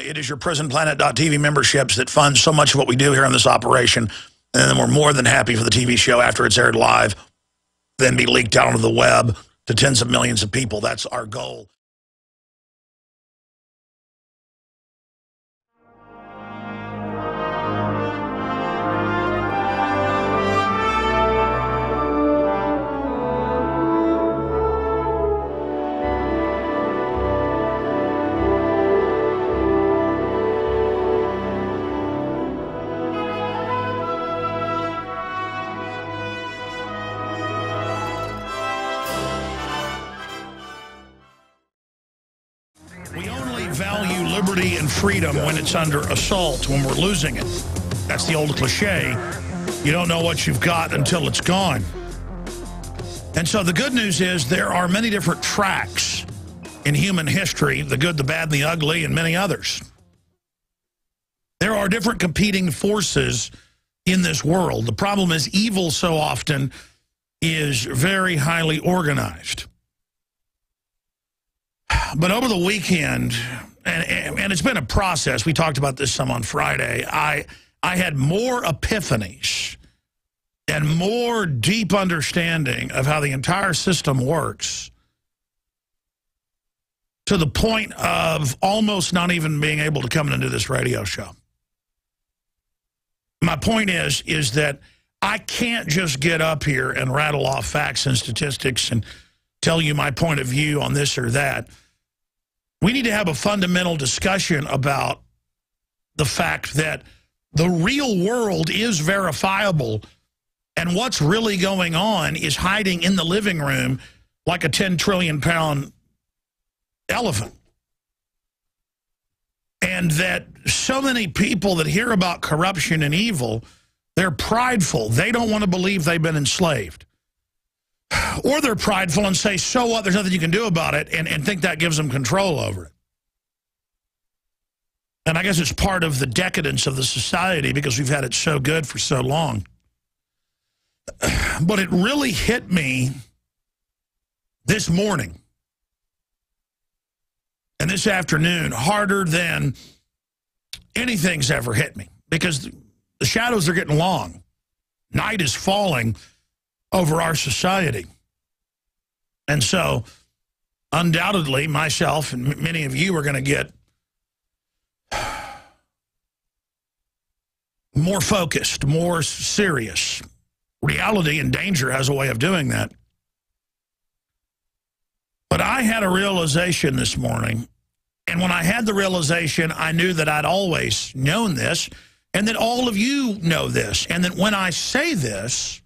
It is your prisonplanet.tv memberships that fund so much of what we do here on this operation. And then we're more than happy for the TV show after it's aired live, then be leaked out onto the web to tens of millions of people. That's our goal. We only value liberty and freedom when it's under assault, when we're losing it. That's the old cliche. You don't know what you've got until it's gone. And so the good news is there are many different tracks in human history, the good, the bad, and the ugly, and many others. There are different competing forces in this world. The problem is evil so often is very highly organized. But over the weekend, and it's been a process, we talked about this some on Friday, I had more epiphanies and more deep understanding of how the entire system works, to the point of almost not even being able to come into this radio show. My point is that I can't just get up here and rattle off facts and statistics and tell you my point of view on this or that. We need to have a fundamental discussion about the fact that the real world is verifiable, and what's really going on is hiding in the living room like a 10 trillion pound elephant. And that so many people that hear about corruption and evil, they're prideful. They don't want to believe they've been enslaved. Or they're prideful and say, so what, there's nothing you can do about it, and think that gives them control over it. And I guess it's part of the decadence of the society because we've had it so good for so long. But it really hit me this morning and this afternoon harder than anything's ever hit me, because the shadows are getting long. Night is falling over our society. And so, undoubtedly, myself and many of you are going to get more focused, more serious. Reality and danger has a way of doing that. But I had a realization this morning, and when I had the realization, I knew that I'd always known this, and that all of you know this, and that when I say this,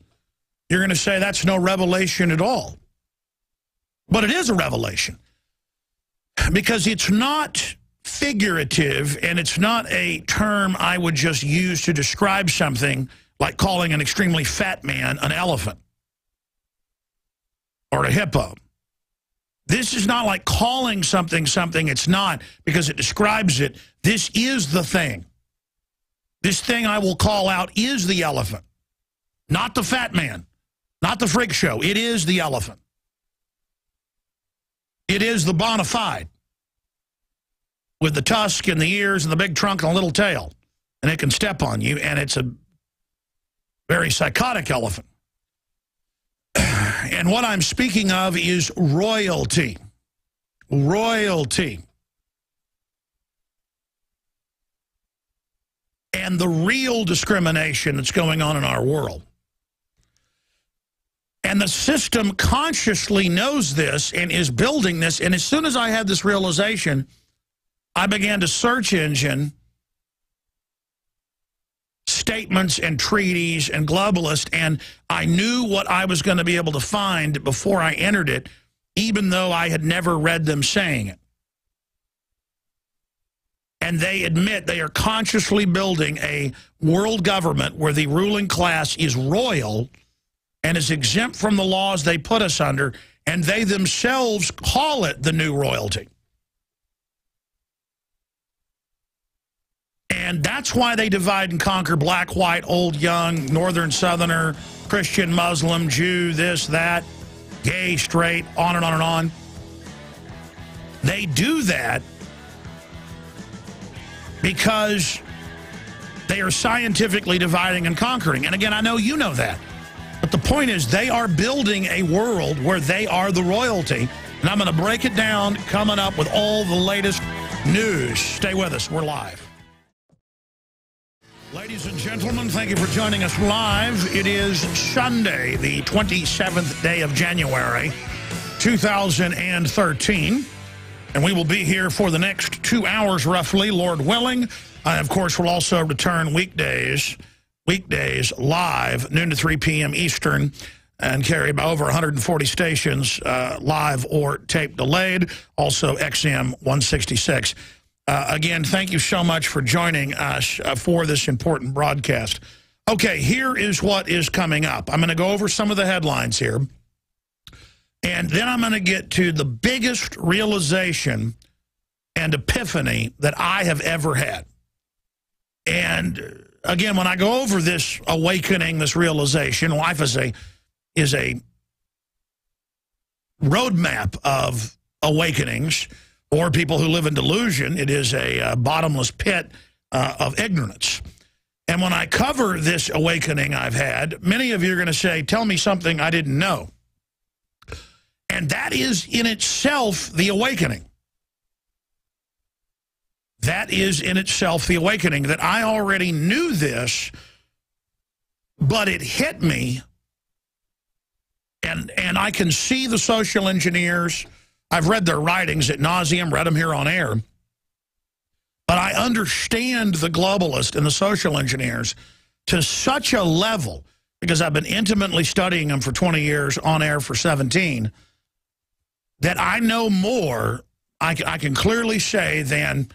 you're going to say that's no revelation at all. But it is a revelation, because it's not figurative, and it's not a term I would just use to describe something, like calling an extremely fat man an elephant or a hippo. This is not like calling something something it's not because it describes it. This is the thing. This thing I will call out is the elephant, not the fat man, not the freak show. It is the elephant. It is the bona fide with the tusk and the ears and the big trunk and a little tail. And it can step on you, and it's a very psychotic elephant. And what I'm speaking of is royalty. Royalty. And the real discrimination that's going on in our world. And the system consciously knows this and is building this. And as soon as I had this realization, I began to search engine statements and treaties and globalists, and I knew what I was going to be able to find before I entered it, even though I had never read them saying it. And they admit they are consciously building a world government where the ruling class is royal and is exempt from the laws they put us under, and they themselves call it the new royalty. And that's why they divide and conquer black, white, old, young, northern, southerner, Christian, Muslim, Jew, this, that, gay, straight, on and on and on. They do that because they are scientifically dividing and conquering. And again, I know you know that. But the point is, they are building a world where they are the royalty. And I'm going to break it down coming up with all the latest news. Stay with us. We're live. Ladies and gentlemen, thank you for joining us live. It is Sunday, the 27th day of January, 2013. And we will be here for the next 2 hours, roughly, Lord willing. I, of course, will also return weekdays live, noon to 3 p.m. Eastern, and carry by over 140 stations, live or tape delayed. Also, XM 166. Again, thank you so much for joining us for this important broadcast. Okay, here is what is coming up. I'm going to go over some of the headlines here. And then I'm going to get to the biggest realization and epiphany that I have ever had. And again, when I go over this awakening, this realization, life is a roadmap of awakenings, or people who live in delusion. It is a bottomless pit of ignorance. And when I cover this awakening I've had, many of you are going to say, tell me something I didn't know. And that is in itself the awakening. That is in itself the awakening, that I already knew this, but it hit me, and I can see the social engineers. I've read their writings ad nauseum, read them here on air, but I understand the globalists and the social engineers to such a level, because I've been intimately studying them for 20 years, on air for 17, that I know more, I can clearly say, than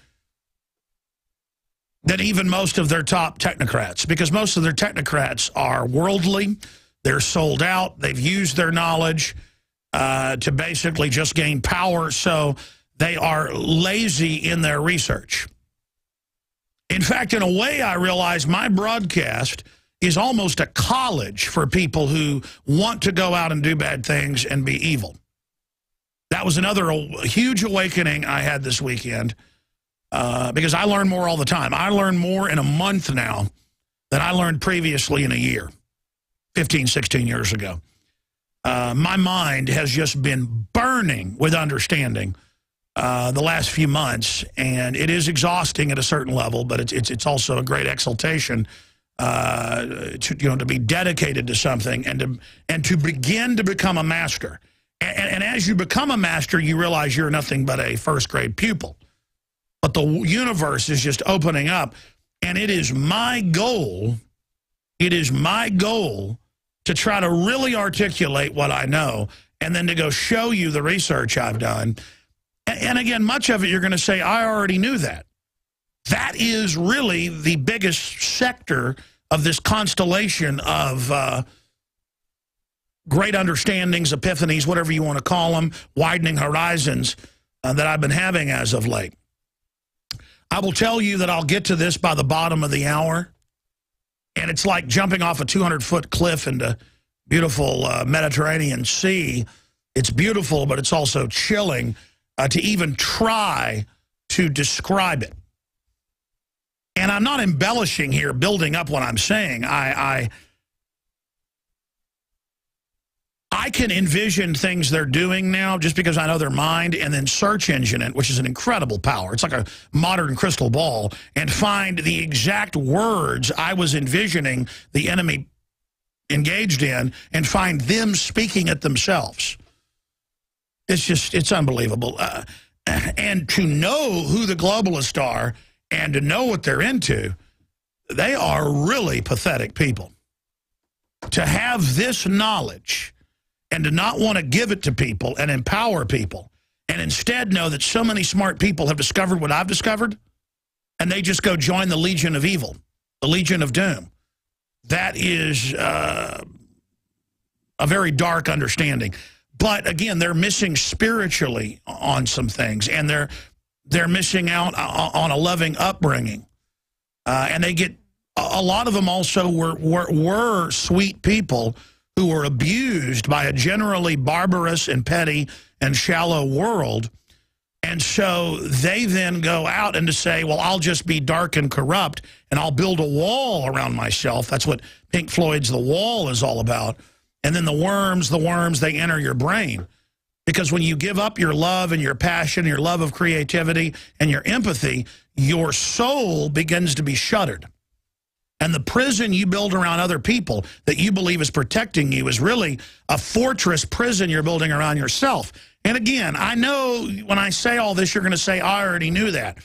even most of their top technocrats, because most of their technocrats are worldly, they're sold out, they've used their knowledge to basically just gain power, so they are lazy in their research. In fact, in a way, I realize my broadcast is almost a college for people who want to go out and do bad things and be evil. That was another huge awakening I had this weekend. Because I learn more all the time. I learn more in a month now than I learned previously in a year, 15, 16 years ago. My mind has just been burning with understanding the last few months, and it is exhausting at a certain level, but it's also a great exaltation to be dedicated to something and to begin to become a master. And as you become a master, you realize you're nothing but a first-grade pupil. But the universe is just opening up, and it is my goal to try to really articulate what I know, and then to go show you the research I've done. And again, much of it you're going to say, I already knew that. That is really the biggest sector of this constellation of great understandings, epiphanies, whatever you want to call them, widening horizons that I've been having as of late. I will tell you that I'll get to this by the bottom of the hour, and it's like jumping off a 200-foot cliff into beautiful Mediterranean Sea. It's beautiful, but it's also chilling to even try to describe it. And I'm not embellishing here, building up what I'm saying. I can envision things they're doing now just because I know their mind, and then search engine it, which is an incredible power. It's like a modern crystal ball, and find the exact words I was envisioning the enemy engaged in, and find them speaking it themselves. It's unbelievable. And to know who the globalists are and to know what they're into, they are really pathetic people. To have this knowledge and to not want to give it to people and empower people, and instead know that so many smart people have discovered what I've discovered, and they just go join the Legion of Evil, the Legion of Doom. That is a very dark understanding. But again, they're missing spiritually on some things, and they're missing out on a loving upbringing. And they get, a lot of them also were sweet people who were abused by a generally barbarous and petty and shallow world, And so they then go out and to say, well, I'll just be dark and corrupt, and I'll build a wall around myself. That's what Pink Floyd's The Wall is all about. And then the worms, they enter your brain. Because when you give up your love and your passion, your love of creativity and your empathy, your soul begins to be shuttered. And the prison you build around other people that you believe is protecting you is really a fortress prison you're building around yourself. And again, I know when I say all this, you're going to say, I already knew that.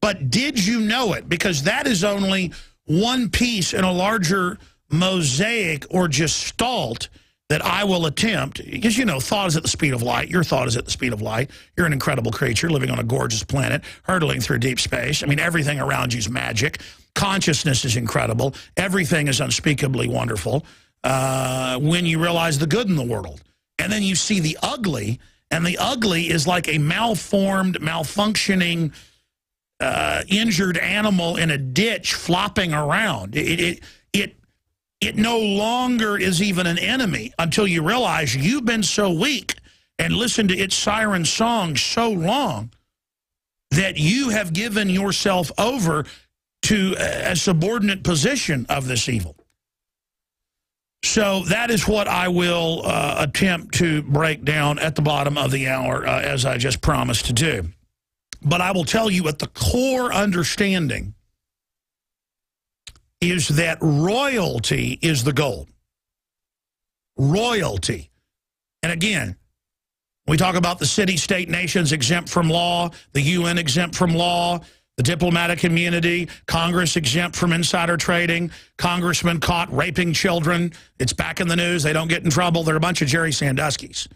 But did you know it? Because that is only one piece in a larger mosaic or gestalt that I will attempt. Because, you know, thought is at the speed of light. Your thought is at the speed of light. You're an incredible creature living on a gorgeous planet, hurtling through deep space. I mean, everything around you is magic. Consciousness is incredible. Everything is unspeakably wonderful when you realize the good in the world. And then you see the ugly, and the ugly is like a malformed, malfunctioning, injured animal in a ditch flopping around. It no longer is even an enemy until you realize you've been so weak and listened to its siren song so long that you have given yourself over to a subordinate position of this evil. So that is what I will attempt to break down at the bottom of the hour, as I just promised to do. But I will tell you at the core understanding is that royalty is the goal. Royalty. And again, we talk about the city-state nations exempt from law, the UN exempt from law, the diplomatic community, Congress exempt from insider trading, congressmen caught raping children. It's back in the news. They don't get in trouble. They're a bunch of Jerry Sandusky's.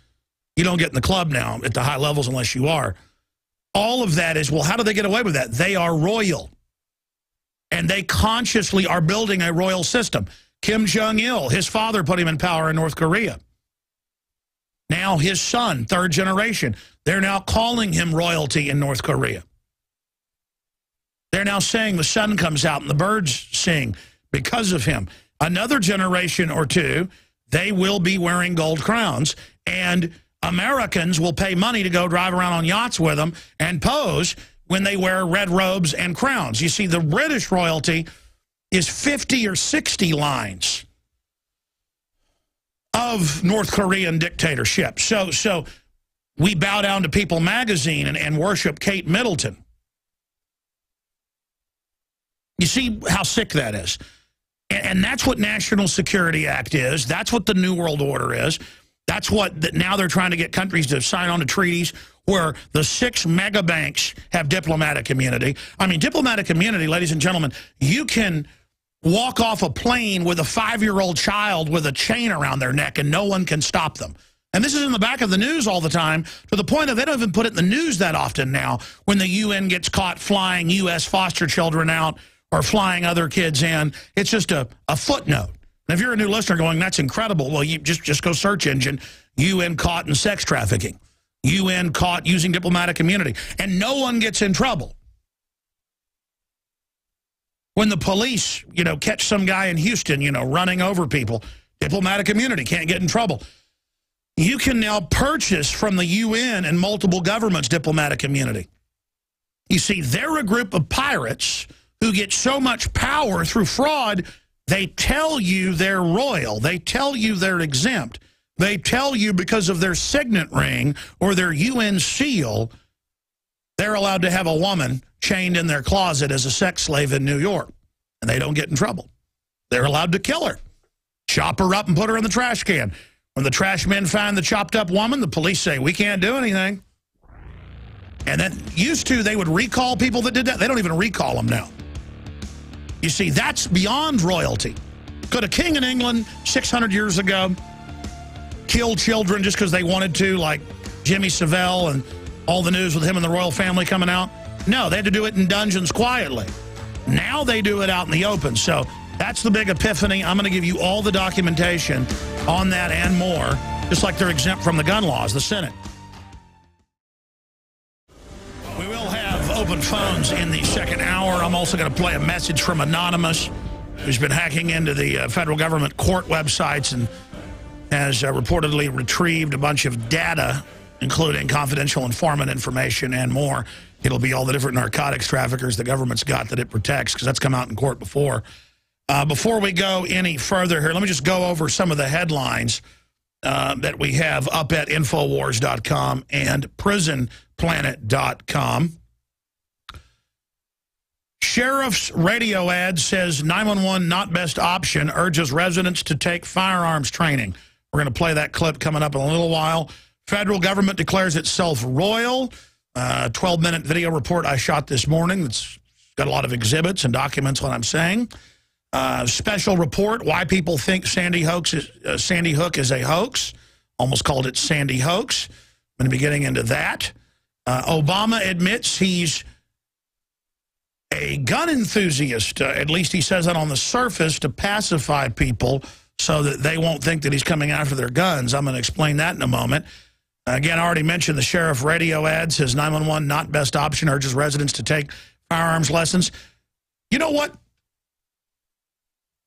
You don't get in the club now at the high levels unless you are. All of that is, well, how do they get away with that? They are royal. And they consciously are building a royal system. Kim Jong-il, his father put him in power in North Korea. Now his son, third generation, they're now calling him royalty in North Korea. They're now saying the sun comes out and the birds sing because of him. Another generation or two, they will be wearing gold crowns, and Americans will pay money to go drive around on yachts with them and pose when they wear red robes and crowns. You see, the British royalty is 50 or 60 lines of North Korean dictatorship. So we bow down to People magazine and worship Kate Middleton. You see how sick that is. And that's what National Security Act is. That's what the New World Order is. That's what now they're trying to get countries to sign on to treaties where the 6 mega banks have diplomatic immunity. I mean, diplomatic immunity, ladies and gentlemen, you can walk off a plane with a 5-year-old child with a chain around their neck and no one can stop them. And this is in the back of the news all the time, to the point that they don't even put it in the news that often now when the UN gets caught flying U.S. foster children out or flying other kids in. It's just a footnote. And if you're a new listener going, that's incredible, well, you just go search engine, UN caught in sex trafficking, UN caught using diplomatic immunity, and no one gets in trouble. When the police, catch some guy in Houston, running over people, diplomatic immunity, can't get in trouble. You can now purchase from the UN and multiple governments diplomatic immunity. You see, they're a group of pirates who get so much power through fraud, they tell you they're royal. They tell you they're exempt. They tell you because of their signet ring or their UN seal, they're allowed to have a woman chained in their closet as a sex slave in New York, and they don't get in trouble. They're allowed to kill her, chop her up and put her in the trash can. When the trash men find the chopped up woman, the police say, we can't do anything. And then used to, they would recall people that did that. They don't even recall them now. You see, that's beyond royalty. Could a king in England 600 years ago kill children just because they wanted to, like Jimmy Savile and all the news with him and the royal family coming out? No, they had to do it in dungeons quietly. Now they do it out in the open. So that's the big epiphany. I'm going to give you all the documentation on that and more, just like they're exempt from the gun laws, the Senate. We will have open phones in the second hour. I'm also going to play a message from Anonymous, who's been hacking into the federal government court websites and has reportedly retrieved a bunch of data including confidential informant information and more. It'll be all the different narcotics traffickers the government's got that it protects, because that's come out in court before. Before we go any further here, let me just go over some of the headlines that we have up at Infowars.com and PrisonPlanet.com. Sheriff's radio ad says 911 not best option, urges residents to take firearms training. We're going to play that clip coming up in a little while. Federal government declares itself royal. 12-minute video report I shot this morning. It's got a lot of exhibits and documents what I'm saying. Special report, why people think Sandy Hook is a hoax. Almost called it Sandy Hoax. I'm going to be getting into that. Obama admits he's a gun enthusiast. At least he says that on the surface, to pacify people so that they won't think that he's coming after their guns. I'm going to explain that in a moment. Again, I already mentioned the sheriff radio ad says 911 not best option, urges residents to take firearms lessons. You know what?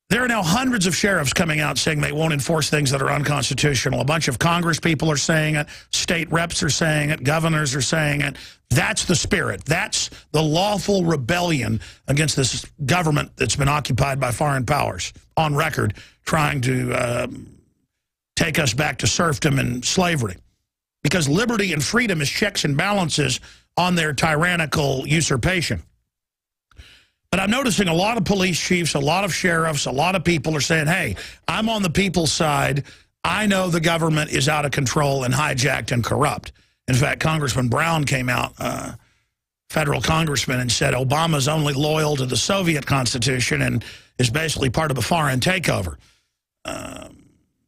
There are now hundreds of sheriffs coming out saying they won't enforce things that are unconstitutional. A bunch of Congress people are saying it. State reps are saying it. Governors are saying it. That's the spirit. That's the lawful rebellion against this government that's been occupied by foreign powers on record, trying to take us back to serfdom and slavery. Because liberty and freedom is checks and balances on their tyrannical usurpation. But I'm noticing a lot of police chiefs, a lot of sheriffs, a lot of people are saying, hey, I'm on the people's side. I know the government is out of control and hijacked and corrupt. In fact, Congressman Brown came out, federal congressman, and said Obama's only loyal to the Soviet Constitution and is basically part of a foreign takeover.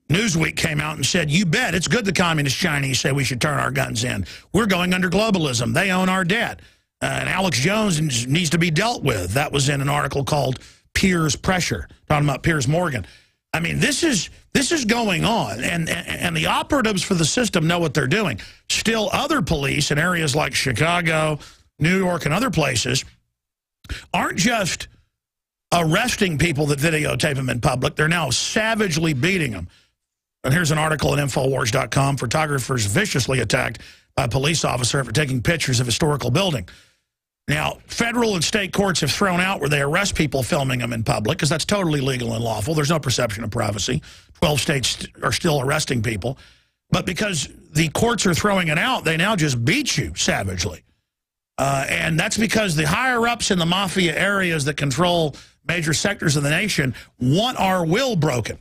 Newsweek came out and said, you bet, it's good the communist Chinese say we should turn our guns in. We're going under globalism. They own our debt. And Alex Jones needs to be dealt with. That was in an article called Piers Pressure, talking about Piers Morgan. I mean, this is going on, and the operatives for the system know what they're doing. Still, other police in areas like Chicago, New York, and other places aren't just arresting people that videotape them in public. They're now savagely beating them. And here's an article at Infowars.com. Photographers viciously attacked by a police officer for taking pictures of historical building. Now, federal and state courts have thrown out where they arrest people filming them in public, because that's totally legal and lawful. There's no perception of privacy. 12 states are still arresting people. But because the courts are throwing it out, they now just beat you savagely. And that's because the higher-ups in the mafia areas that control major sectors of the nation want our will broken.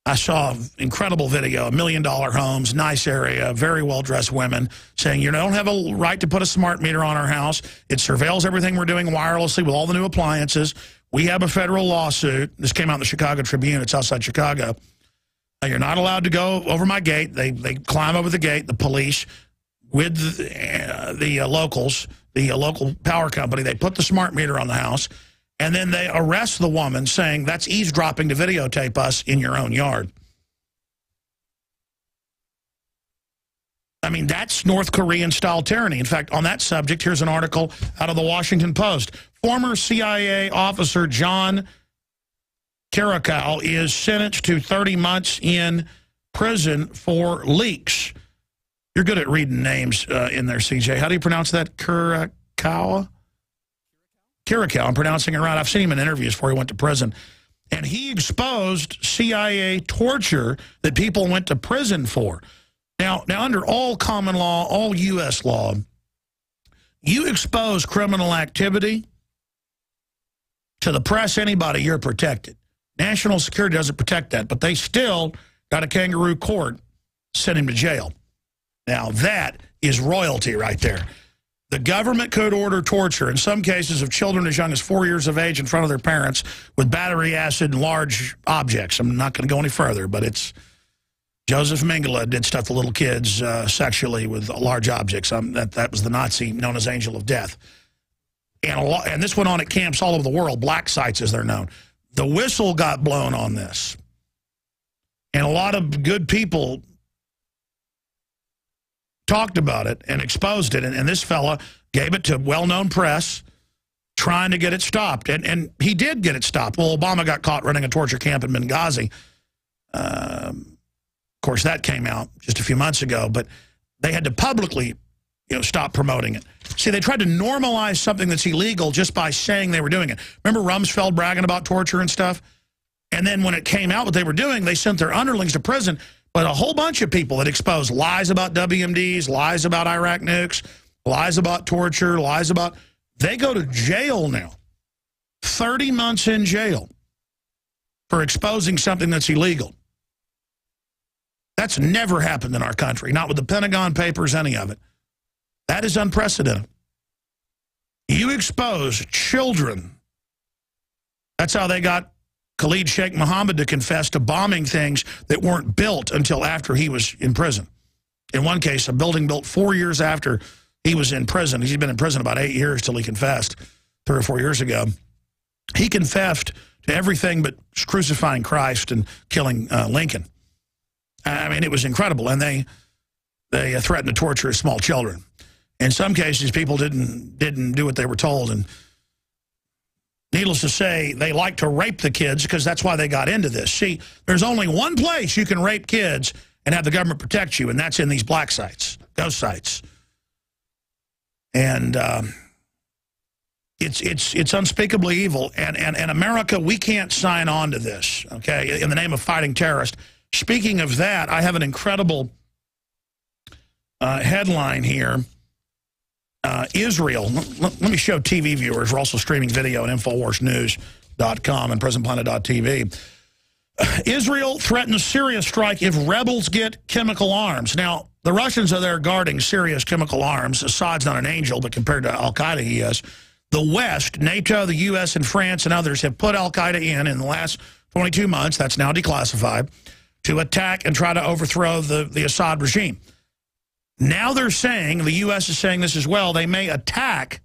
I saw an incredible video, $1 million homes, nice area, very well-dressed women saying, you don't have a right to put a smart meter on our house. It surveils everything we're doing wirelessly with all the new appliances. We have a federal lawsuit. This came out in the Chicago Tribune. It's outside Chicago. You're not allowed to go over my gate. They climb over the gate, the police, with the locals, the local power company. They put the smart meter on the house. And then they arrest the woman saying that's eavesdropping to videotape us in your own yard. I mean, that's North Korean-style tyranny. In fact, on that subject, here's an article out of the Washington Post. Former CIA officer John Karakow is sentenced to 30 months in prison for leaks. You're good at reading names in there, CJ. How do you pronounce that? Karakow? Karakow, I'm pronouncing it right. I've seen him in interviews before he went to prison. And he exposed CIA torture that people went to prison for. Now, under all common law, all U.S. law, you expose criminal activity to the press, anybody, you're protected. National security doesn't protect that, but they still got a kangaroo court, sent him to jail. Now, that is royalty right there. The government could order torture, in some cases of children as young as 4 years of age in front of their parents with battery acid and large objects. I'm not going to go any further, but it's Joseph Mengele did stuff to little kids sexually with large objects. That was the Nazi known as Angel of Death. And this went on at camps all over the world, black sites as they're known. The whistle got blown on this. And a lot of good people talked about it and exposed it, and this fella gave it to well-known press trying to get it stopped, and he did get it stopped. Well, Obama got caught running a torture camp in Benghazi. Of course, that came out just a few months ago, but they had to publicly, stop promoting it. See, they tried to normalize something that's illegal just by saying they were doing it. Remember Rumsfeld bragging about torture and stuff? And then when it came out what they were doing, they sent their underlings to prison. But a whole bunch of people that exposed lies about WMDs, lies about Iraq nukes, lies about torture, lies about... They go to jail now. 30 months in jail for exposing something that's illegal. That's never happened in our country, not with the Pentagon Papers, any of it. That is unprecedented. You expose children. That's how they got Khalid Sheikh Mohammed to confess to bombing things that weren't built until after he was in prison. In one case, a building built 4 years after he was in prison. He's been in prison about 8 years till he confessed 3 or 4 years ago. He confessed to everything but crucifying Christ and killing Lincoln. I mean, it was incredible. And they threatened to torture small children. In some cases, people didn't do what they were told. And needless to say, they like to rape the kids because that's why they got into this. See, there's only one place you can rape kids and have the government protect you, and that's in these black sites, ghost sites. And it's unspeakably evil. And America, we can't sign on to this, okay, in the name of fighting terrorists. Speaking of that, I have an incredible headline here. Israel, let me show TV viewers. We're also streaming video at InfoWarsNews.com and PresentPlanet.tv. Israel threatens Syria strike if rebels get chemical arms. Now, the Russians are there guarding Syria's chemical arms. Assad's not an angel, but compared to al-Qaeda, he is. The West, NATO, the U.S., and France and others have put al-Qaeda in the last 22 months, that's now declassified, to attack and try to overthrow the Assad regime. Now they're saying, the U.S. is saying this as well, they may attack.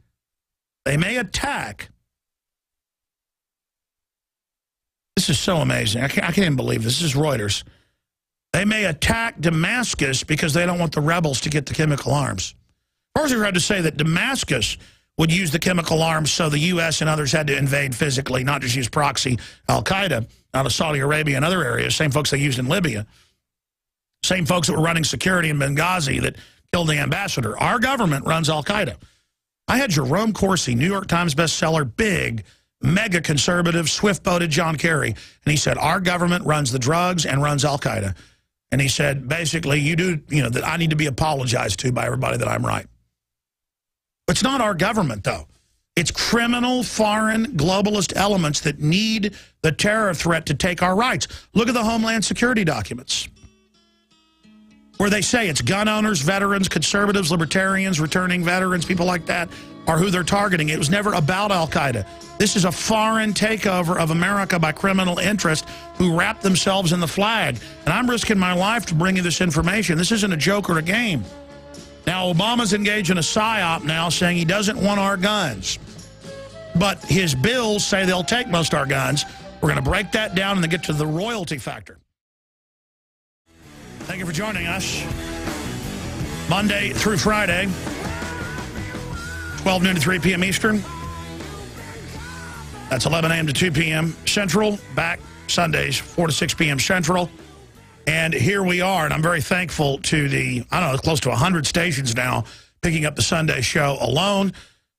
This is so amazing. I can't even believe this. This is Reuters. They may attack Damascus because they don't want the rebels to get the chemical arms. First, we tried to say that Damascus would use the chemical arms so the U.S. and others had to invade physically, not just use proxy al-Qaeda out of Saudi Arabia and other areas, same folks they used in Libya. Same folks that were running security in Benghazi that killed the ambassador. Our government runs al-Qaeda. I had Jerome Corsi, New York Times bestseller, big, mega conservative, swift-boated John Kerry. And he said, our government runs the drugs and runs al-Qaeda. And he said, basically, that I need to be apologized to by everybody that I'm right. It's not our government, though. It's criminal, foreign, globalist elements that need the terror threat to take our rights. Look at the Homeland Security documents, where they say it's gun owners, veterans, conservatives, libertarians, returning veterans, people like that are who they're targeting. It was never about al-Qaeda. This is a foreign takeover of America by criminal interests who wrap themselves in the flag. And I'm risking my life to bring you this information. This isn't a joke or a game. Now, Obama's engaged in a psyop now saying he doesn't want our guns. But his bills say they'll take most of our guns. We're going to break that down and then get to the royalty factor. Thank you for joining us. Monday through Friday, 12 noon to 3 p.m. Eastern. That's 11 a.m. to 2 p.m. Central. Back Sundays, 4 to 6 p.m. Central. And here we are, and I'm very thankful to the, close to 100 stations now picking up the Sunday show alone.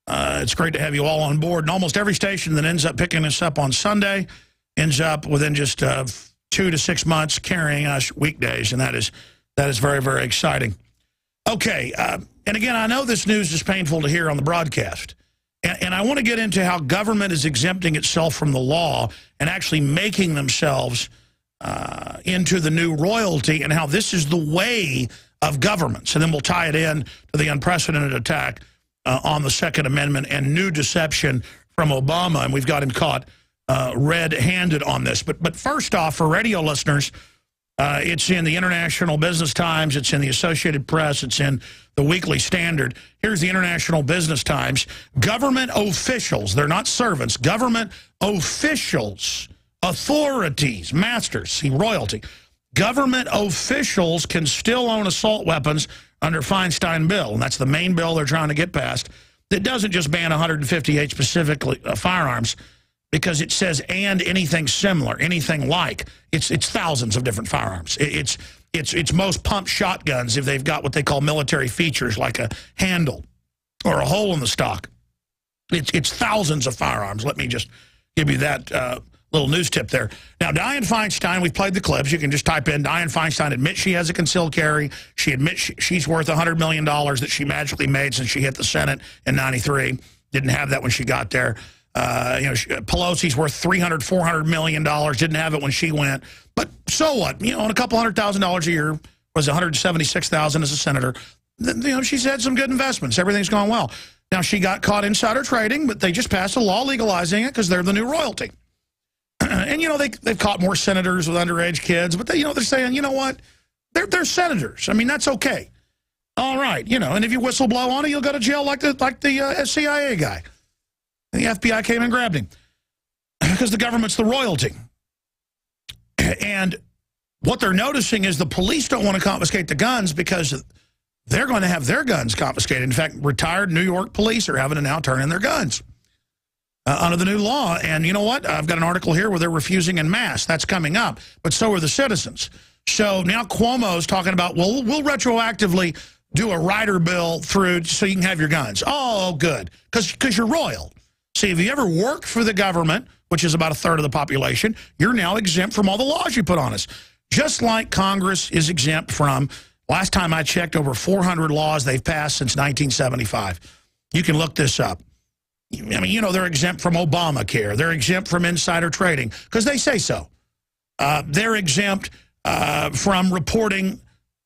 It's great to have you all on board. And almost every station that ends up picking us up on Sunday ends up within just 2 to 6 months carrying us weekdays, and that is very, very exciting. Okay, and again, I know this news is painful to hear on the broadcast, and I want to get into how government is exempting itself from the law and actually making themselves into the new royalty, and how this is the way of governments. And then we'll tie it in to the unprecedented attack on the Second Amendment and new deception from Obama, and we've got him caught red-handed on this. But first off, for radio listeners, it's in the International Business Times, it's in the Associated Press, it's in the Weekly Standard. Here's the International Business Times. Government officials, they're not servants, government officials, authorities, masters, see, royalty. Government officials can still own assault weapons under Feinstein bill, and that's the main bill they're trying to get passed. That doesn't just ban 158 specifically firearms, because it says and anything similar, anything like. It's thousands of different firearms. It's it's most pump shotguns if they've got what they call military features, like a handle or a hole in the stock. It's thousands of firearms. Let me just give you that little news tip there. Now, Dianne Feinstein, we've played the clips. You can just type in Dianne Feinstein admits she has a concealed carry. She admits she's worth $100 million that she magically made since she hit the Senate in '93. Didn't have that when she got there. Pelosi's worth $300, $400 million. Didn't have it when she went. But so what? On a couple $100,000 a year, was $176,000 as a senator. She's had some good investments. Everything's gone well. Now, she got caught insider trading, but they just passed a law legalizing it because they're the new royalty. And, they've caught more senators with underage kids, but they're saying, you know what? They're senators. I mean, that's okay. All right, and if you whistle blow on it, you'll go to jail like the CIA guy. And the FBI came and grabbed him because the government's the royalty. And what they're noticing is the police don't want to confiscate the guns because they're going to have their guns confiscated. In fact, retired New York police are having to now turn in their guns under the new law. And you know what? I've got an article here where they're refusing en masse. That's coming up. But so are the citizens. So now Cuomo's talking about, well, we'll retroactively do a rider bill through so you can have your guns. Oh, good. Because you're royal. See, if you ever work for the government, which is about a third of the population, you're now exempt from all the laws you put on us. Just like Congress is exempt from, last time I checked, over 400 laws they've passed since 1975. You can look this up. I mean, they're exempt from Obamacare. They're exempt from insider trading because they say so. They're exempt from reporting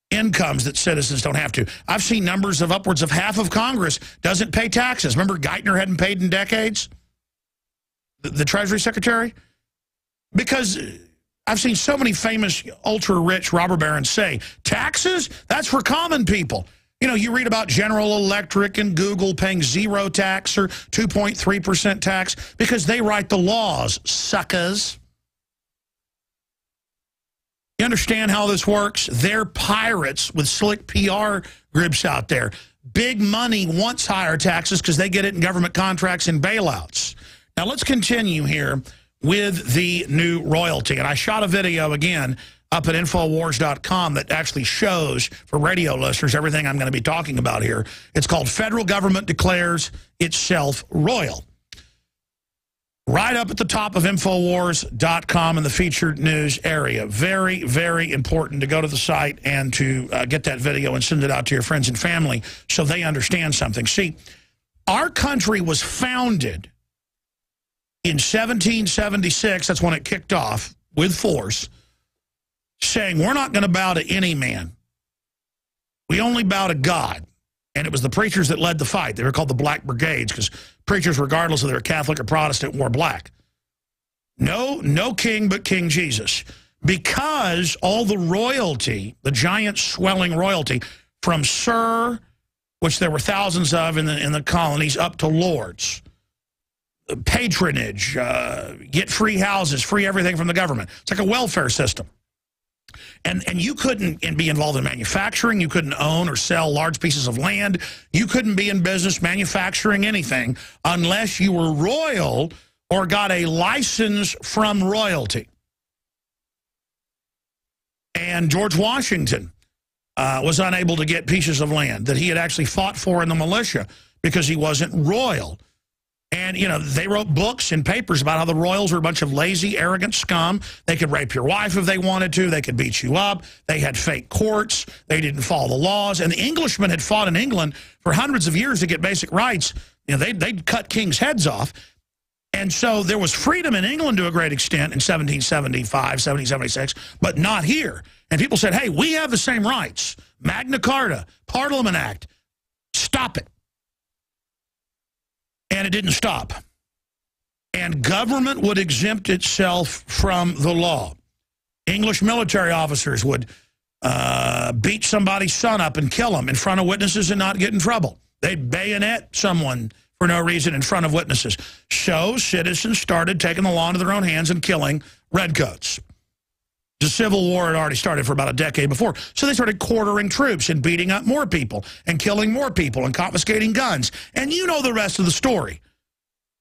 incomes that citizens don't have to. I've seen numbers of upwards of half of Congress doesn't pay taxes. Remember Geithner hadn't paid in decades? The Treasury Secretary? Because I've seen so many famous ultra-rich robber barons say, taxes? That's for common people. You read about General Electric and Google paying 0 tax or 2.3% tax because they write the laws, suckers. You understand how this works? They're pirates with slick PR groups out there. Big money wants higher taxes because they get it in government contracts and bailouts. Now, let's continue here with the new royalty. And I shot a video, again, up at Infowars.com that actually shows, for radio listeners, everything I'm going to be talking about here. It's called Federal Government Declares Itself Royal. Right up at the top of Infowars.com in the featured news area. Very, very important to go to the site and to get that video and send it out to your friends and family so they understand something. See, our country was founded in 1776. That's when it kicked off with force, saying we're not going to bow to any man. We only bow to God. And it was the preachers that led the fight. They were called the Black Brigades because preachers, regardless of they were Catholic or Protestant, wore black. No king but King Jesus. Because all the royalty, the giant swelling royalty, from Sir, which there were thousands of in the colonies, up to lords, patronage, get free houses, free everything from the government. It's like a welfare system. And you couldn't be involved in manufacturing. You couldn't own or sell large pieces of land. You couldn't be in business manufacturing anything unless you were royal or got a license from royalty. And George Washington was unable to get pieces of land that he had actually fought for in the militia because he wasn't royal. And, they wrote books and papers about how the royals were a bunch of lazy, arrogant scum. They could rape your wife if they wanted to. They could beat you up. They had fake courts. They didn't follow the laws. And the Englishmen had fought in England for hundreds of years to get basic rights. They'd cut kings' heads off. And so there was freedom in England to a great extent in 1775, 1776, but not here. And people said, hey, we have the same rights. Magna Carta, Parliament Act, stop it. And it didn't stop. And government would exempt itself from the law. English military officers would beat somebody's son up and kill him in front of witnesses and not get in trouble. They'd bayonet someone for no reason in front of witnesses. So citizens started taking the law into their own hands and killing redcoats. The Civil War had already started for about a decade before. So they started quartering troops and beating up more people and killing more people and confiscating guns. And you know the rest of the story.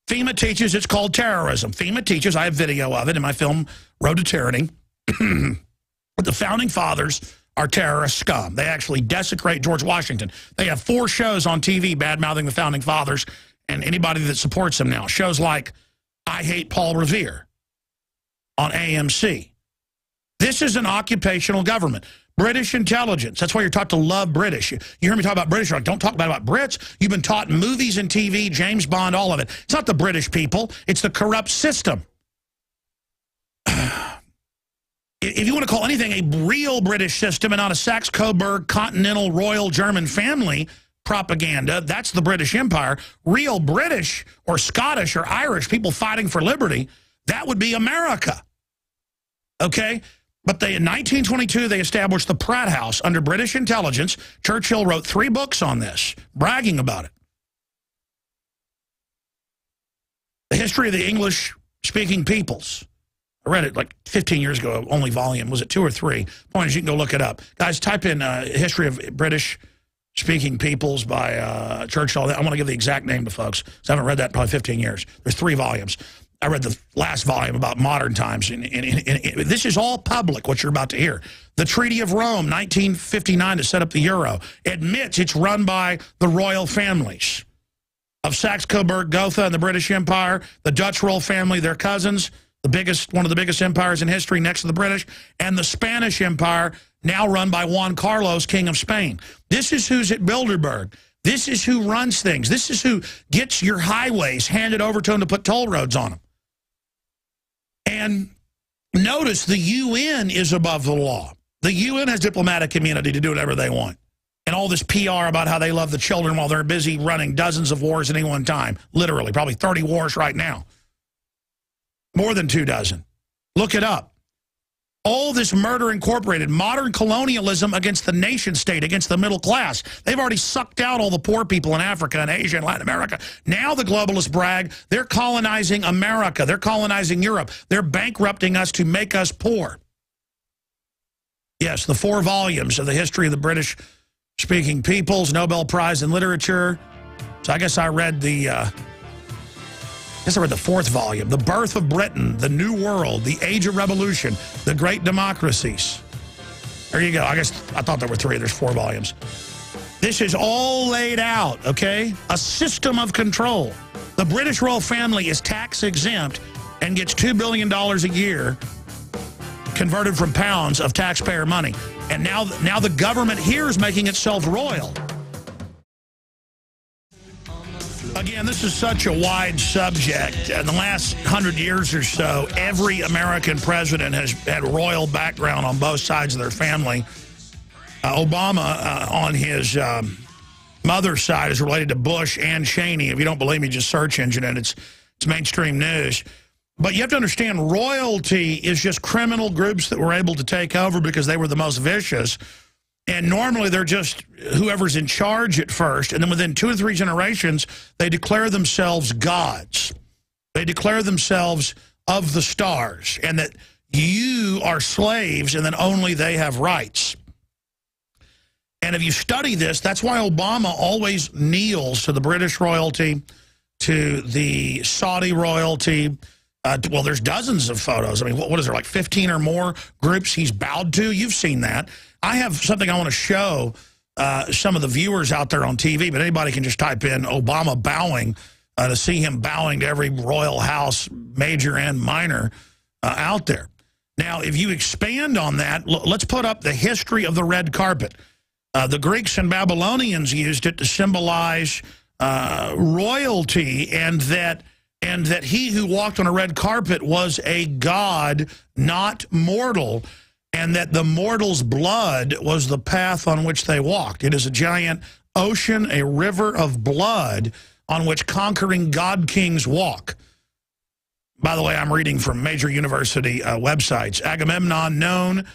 FEMA teaches it's called terrorism. FEMA teaches, I have video of it in my film, Road to Tyranny. But the Founding Fathers are terrorist scum. They actually desecrate George Washington. They have 4 shows on TV bad-mouthing the Founding Fathers and anybody that supports them now. Shows like I Hate Paul Revere on AMC. This is an occupational government. British intelligence. That's why you're taught to love British. You hear me talk about British, you're like, don't talk about Brits. You've been taught in movies and TV, James Bond, all of it. It's not the British people. It's the corrupt system. If you want to call anything a real British system and not a Saxe-Coburg, continental, royal German family propaganda, that's the British Empire. Real British or Scottish or Irish people fighting for liberty, that would be America. Okay? But in 1922, they established the Pratt House under British intelligence. Churchill wrote 3 books on this, bragging about it. The history of the English-speaking peoples. I read it like 15 years ago, only volume. Was it 2 or 3? Point is, you can go look it up. Guys, type in History of British-Speaking Peoples by Churchill. I want to give the exact name to folks, because I haven't read that in probably 15 years. There's 3 volumes. I read the last volume about modern times. And this is all public, what you're about to hear. The Treaty of Rome, 1959, to set up the euro, admits it's run by the royal families of Saxe-Coburg, Gotha, and the British Empire, the Dutch royal family, their cousins, one of the biggest empires in history next to the British, and the Spanish Empire, now run by Juan Carlos, King of Spain. This is who's at Bilderberg. This is who runs things. This is who gets your highways handed over to them to put toll roads on them. And notice the UN is above the law. The UN has diplomatic immunity to do whatever they want. And all this PR about how they love the children while they're busy running dozens of wars at any one time. Literally, probably 30 wars right now. More than 2 dozen. Look it up. All this murder incorporated, modern colonialism against the nation state, against the middle class. They've already sucked out all the poor people in Africa and Asia and Latin America. Now the globalists brag, they're colonizing America. They're colonizing Europe. They're bankrupting us to make us poor. Yes, the 4 volumes of the history of the British-speaking peoples, Nobel Prize in Literature. So I guess I read the 4th volume, The Birth of Britain, The New World, The Age of Revolution, The Great Democracies. There you go. I thought there were 3. There's 4 volumes. This is all laid out, okay? A system of control. The British royal family is tax exempt and gets $2 billion a year converted from pounds of taxpayer money. And now the government here is making itself royal. Again, this is such a wide subject. In the last 100 years or so, every American president has had royal background on both sides of their family. Obama, on his mother's side, is related to Bush and Cheney. If you don't believe me, just search engine it. It's mainstream news. But you have to understand, royalty is just criminal groups that were able to take over because they were the most vicious. And normally they're just whoever's in charge at first. And then within 2 or 3 generations, they declare themselves gods. They declare themselves of the stars. And that you are slaves and then only they have rights. And if you study this, that's why Obama always kneels to the British royalty, to the Saudi royalty. Well, there's dozens of photos. I mean, what is there, like 15 or more groups he's bowed to? You've seen that. I have something I want to show some of the viewers out there on TV, but anybody can just type in Obama bowing to see him bowing to every royal house, major and minor, out there. Now, if you expand on that, let's put up the history of the red carpet. The Greeks and Babylonians used it to symbolize royalty, and that he who walked on a red carpet was a god, not mortal, and that the mortal's blood was the path on which they walked. It is a giant ocean, a river of blood on which conquering god kings walk. By the way, I'm reading from major university websites. Agamemnon, known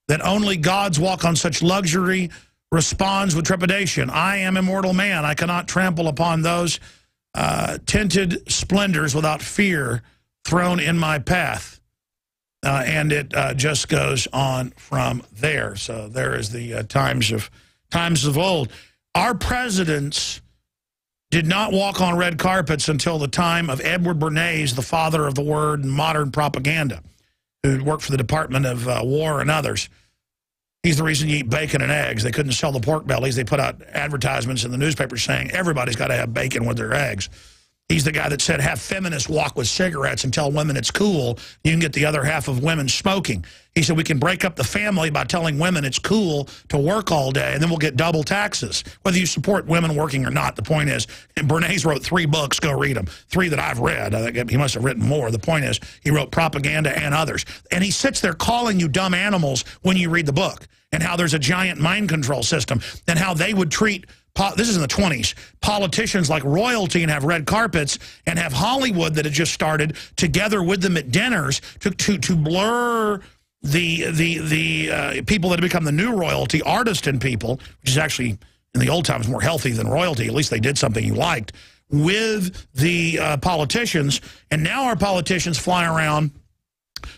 that only gods walk on such luxury, responds with trepidation. I am immortal man. I cannot trample upon those tinted splendors without fear thrown in my path. And it just goes on from there. So there is the times of old. Our presidents did not walk on red carpets until the time of Edward Bernays, the father of the word modern propaganda, who worked for the Department of War and others. He's the reason you eat bacon and eggs. They couldn't sell the pork bellies. They put out advertisements in the newspapers saying everybody's got to have bacon with their eggs. He's the guy that said have feminists walk with cigarettes and tell women it's cool. You can get the other half of women smoking. He said we can break up the family by telling women it's cool to work all day, and then we'll get double taxes, whether you support women working or not. The point is, and Bernays wrote 3 books. Go read them. 3 that I've read. I think he must have written more. The point is, he wrote Propaganda and Others. And he sits there calling you dumb animals when you read the book, and how there's a giant mind control system, and how they would treat, this is in the 20s, politicians like royalty and have red carpets, and have Hollywood that had just started together with them at dinners to blur the people that have become the new royalty, artists and people, which is actually in the old times more healthy than royalty. At least they did something you liked, with the politicians. And now our politicians fly around,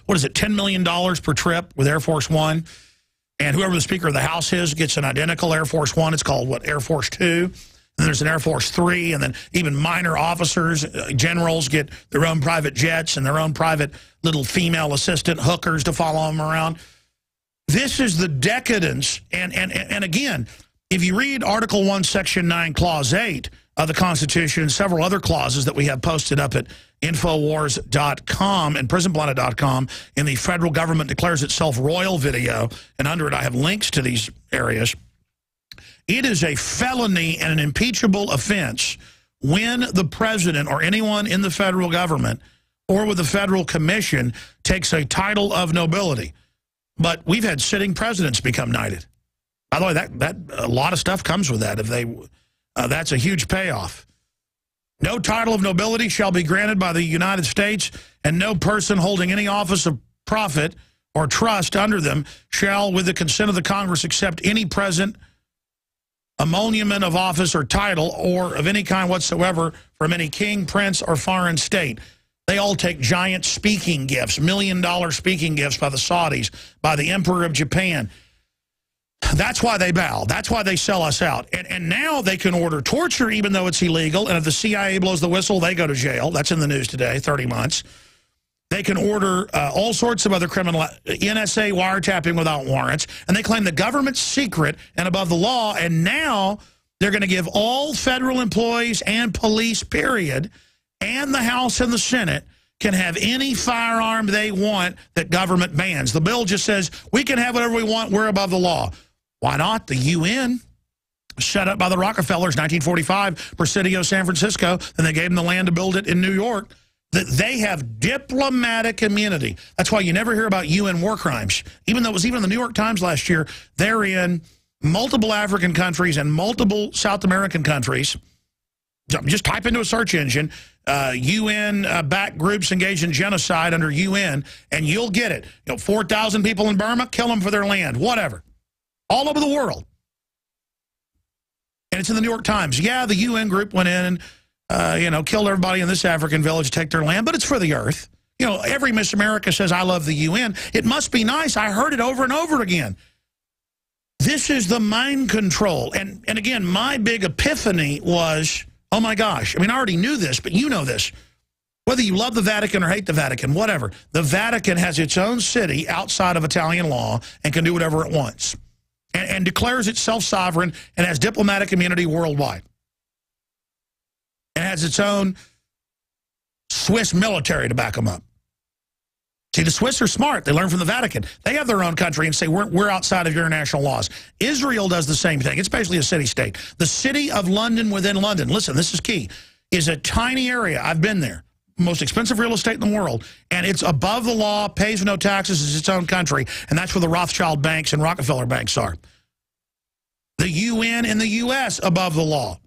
what is it, $10 million per trip with Air Force One. And whoever the Speaker of the House is gets an identical Air Force One. It's called, what, Air Force Two? And there's an Air Force 3, and then even minor officers, generals get their own private jets and their own private little female assistant hookers to follow them around. This is the decadence. And again, if you read Article 1, Section 9, Clause 8 of the Constitution, several other clauses that we have posted up at Infowars.com and PrisonPlanet.com in the federal government declares itself royal video, and under it I have links to these areas. It is a felony and an impeachable offense when the president or anyone in the federal government or with the federal commission takes a title of nobility. But we've had sitting presidents become knighted. By the way, that a lot of stuff comes with that. If they, that's a huge payoff. No title of nobility shall be granted by the United States, and no person holding any office of profit or trust under them shall, with the consent of the Congress, accept any present emolument of office or title or of any kind whatsoever from any king, prince, or foreign state. They all take giant speaking gifts, $1 million speaking gifts by the Saudis, by the Emperor of Japan. That's why they bow. That's why they sell us out. And now they can order torture even though it's illegal. And if the CIA blows the whistle, they go to jail. That's in the news today, 30 months. They can order all sorts of other criminal, NSA wiretapping without warrants. And they claim the government's secret and above the law. And now they're going to give all federal employees and police, period, and the House and the Senate can have any firearm they want that government bans. The bill just says we can have whatever we want. We're above the law. Why not? The UN, set up by the Rockefellers, 1945, Presidio, San Francisco, and they gave them the land to build it in New York. That they have diplomatic immunity. That's why you never hear about UN war crimes. Even though it was even in the New York Times last year, they're in multiple African countries and multiple South American countries. Just type into a search engine, UN-backed groups engaged in genocide under UN, and you'll get it. 4,000 people in Burma, kill them for their land, whatever. All over the world. And it's in the New York Times. Yeah, the UN group went in and, killed everybody in this African village to take their land, but it's for the earth. Every Miss America says, I love the UN. It must be nice. I heard it over and over again. This is the mind control. And again, my big epiphany was, oh my gosh. I mean, I already knew this, but you know this. Whether you love the Vatican or hate the Vatican, whatever. The Vatican has its own city outside of Italian law and can do whatever it wants. And declares itself sovereign and has diplomatic immunity worldwide. And has its own Swiss military to back them up. See, the Swiss are smart. They learn from the Vatican. They have their own country and say, we're outside of international laws. Israel does the same thing. It's basically a city-state. The city of London within London, listen, this is key, is a tiny area. I've been there. Most expensive real estate in the world. And it's above the law, pays no taxes, it's its own country. And that's where the Rothschild banks and Rockefeller banks are. The UN in the U.S. above the law.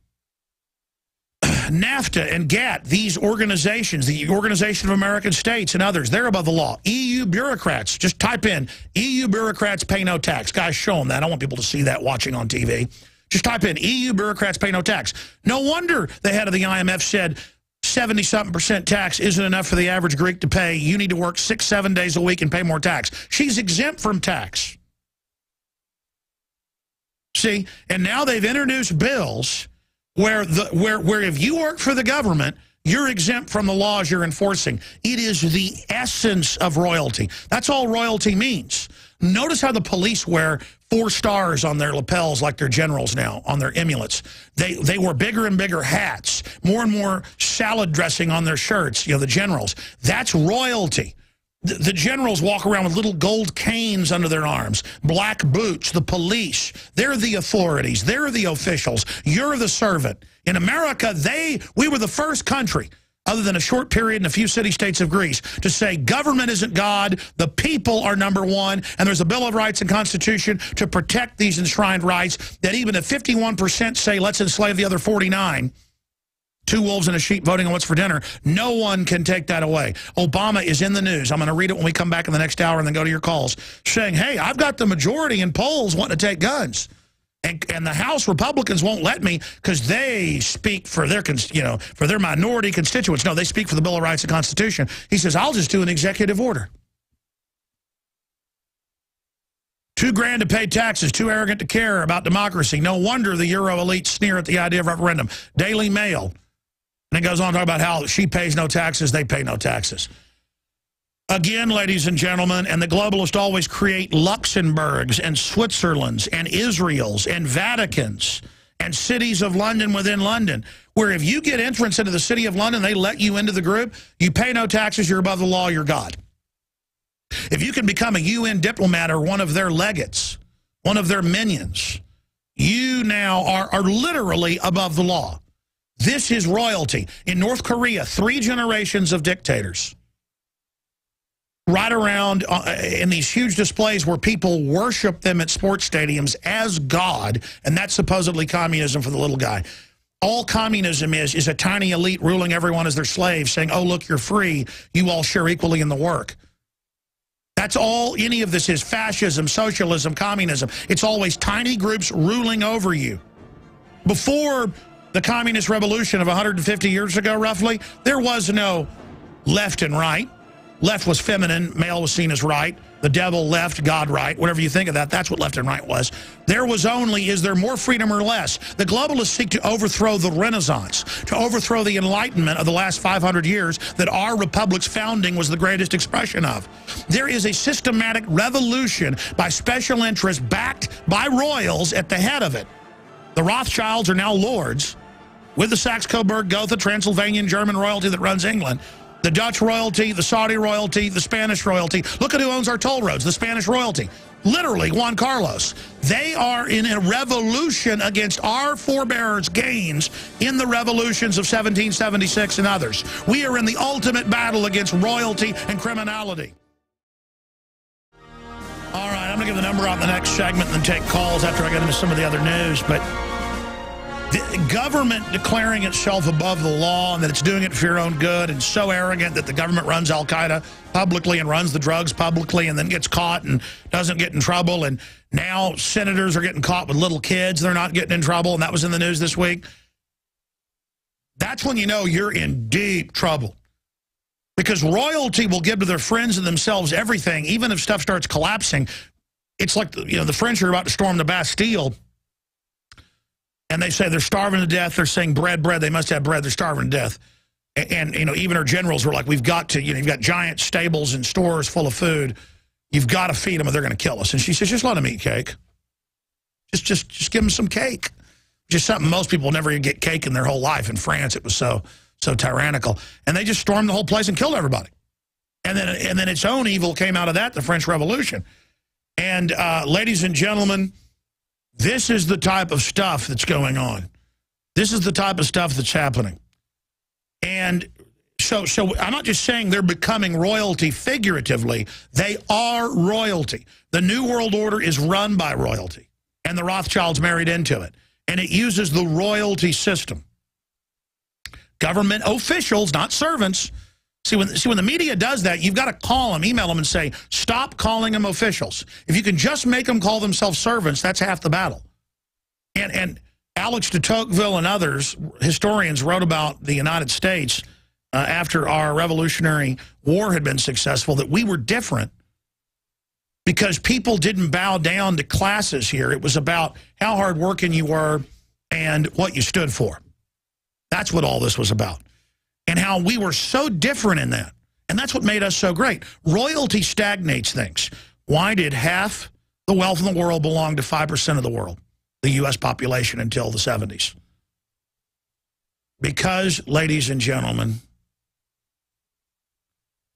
NAFTA and GATT, these organizations, the Organization of American States and others, they're above the law. EU bureaucrats, just type in, EU bureaucrats pay no tax. Guys, show them that. I don't want people to see that watching on TV. Just type in, EU bureaucrats pay no tax. No wonder the head of the IMF said 70-something% tax isn't enough for the average Greek to pay. You need to work 6-7 days a week and pay more tax. She's exempt from tax. See, and now they've introduced bills where if you work for the government, you're exempt from the laws you're enforcing. It is the essence of royalty. That's all royalty means. Notice how the police wear 4 stars on their lapels like they're generals now, on their emulets. They wear bigger and bigger hats, more and more salad dressing on their shirts, the generals. That's royalty. The generals walk around with little gold canes under their arms, black boots, the police. They're the authorities. They're the officials. You're the servant. In America, we were the first country, other than a short period in a few city-states of Greece, to say government isn't God, the people are number one, and there's a Bill of Rights and Constitution to protect these enshrined rights that even if 51% say let's enslave the other 49, 2 wolves and a sheep voting on what's for dinner, no one can take that away. Obama is in the news. I'm going to read it when we come back in the next hour and then go to your calls, saying, hey, I've got the majority in polls wanting to take guns. And the House Republicans won't let me because they speak for their, for their minority constituents. No, they speak for the Bill of Rights and Constitution. He says, I'll just do an executive order. $2,000 to pay taxes, too arrogant to care about democracy. No wonder the Euro elite sneer at the idea of referendum. Daily Mail. And it goes on to talk about how she pays no taxes, they pay no taxes. Again, ladies and gentlemen, and the globalists always create Luxembourgs and Switzerlands and Israels and Vaticans and cities of London within London, where if you get entrance into the city of London, they let you into the group, you pay no taxes, you're above the law, you're God. If you can become a UN diplomat or one of their legates, one of their minions, you now are literally above the law. This is royalty. In North Korea, 3 generations of dictators. Right around in these huge displays where people worship them at sports stadiums as God, and that's supposedly communism for the little guy. All communism is a tiny elite ruling everyone as their slaves, saying, oh, look, you're free. You all share equally in the work. That's all any of this is. Fascism, socialism, communism. It's always tiny groups ruling over you. Before the communist revolution of 150 years ago, roughly, there was no left and right. Left was feminine, male was seen as right. The devil left, God right. Whatever you think of that, that's what left and right was. There was only, is there more freedom or less? The globalists seek to overthrow the Renaissance, to overthrow the Enlightenment of the last 500 years that our republic's founding was the greatest expression of. There is a systematic revolution by special interests backed by royals at the head of it. The Rothschilds are now lords, with the Saxe-Coburg, Gotha, Transylvanian, German royalty that runs England. The Dutch royalty, the Saudi royalty, the Spanish royalty. Look at who owns our toll roads, the Spanish royalty. Literally, Juan Carlos. They are in a revolution against our forebears' gains in the revolutions of 1776 and others. We are in the ultimate battle against royalty and criminality. All right, I'm going to give the number out in the next segment and then take calls after I get into some of the other news. But the government declaring itself above the law and that it's doing it for your own good, and so arrogant that the government runs Al-Qaeda publicly and runs the drugs publicly and then gets caught and doesn't get in trouble. And now senators are getting caught with little kids. They're not getting in trouble. And that was in the news this week. That's when you know you're in deep trouble. Because royalty will give to their friends and themselves everything, even if stuff starts collapsing. It's like, the French are about to storm the Bastille. And they say they're starving to death. They're saying bread, bread. They must have bread. They're starving to death. And even our generals were like, we've got to, you've got giant stables and stores full of food. You've got to feed them or they're going to kill us. And she says, just let them eat cake. Just give them some cake. Just something most people never even get cake in their whole life. In France, it was so tyrannical. And they just stormed the whole place and killed everybody. And then its own evil came out of that, the French Revolution. And ladies and gentlemen, this is the type of stuff that's going on. This is the type of stuff that's happening. And so I'm not just saying they're becoming royalty figuratively. They are royalty. The New World Order is run by royalty. And the Rothschilds married into it. And it uses the royalty system. Government officials, not servants. See, when the media does that, you've got to call them, email them, and say, stop calling them officials. If you can just make them call themselves servants, that's half the battle. And Alex de Tocqueville and others, historians, wrote about the United States after our Revolutionary War had been successful, that we were different because people didn't bow down to classes here. It was about how hardworking you were and what you stood for. That's what all this was about. And how we were so different in that. And that's what made us so great. Royalty stagnates things. Why did half the wealth in the world belong to 5% of the world, the U.S. population, until the 70s? Because, ladies and gentlemen,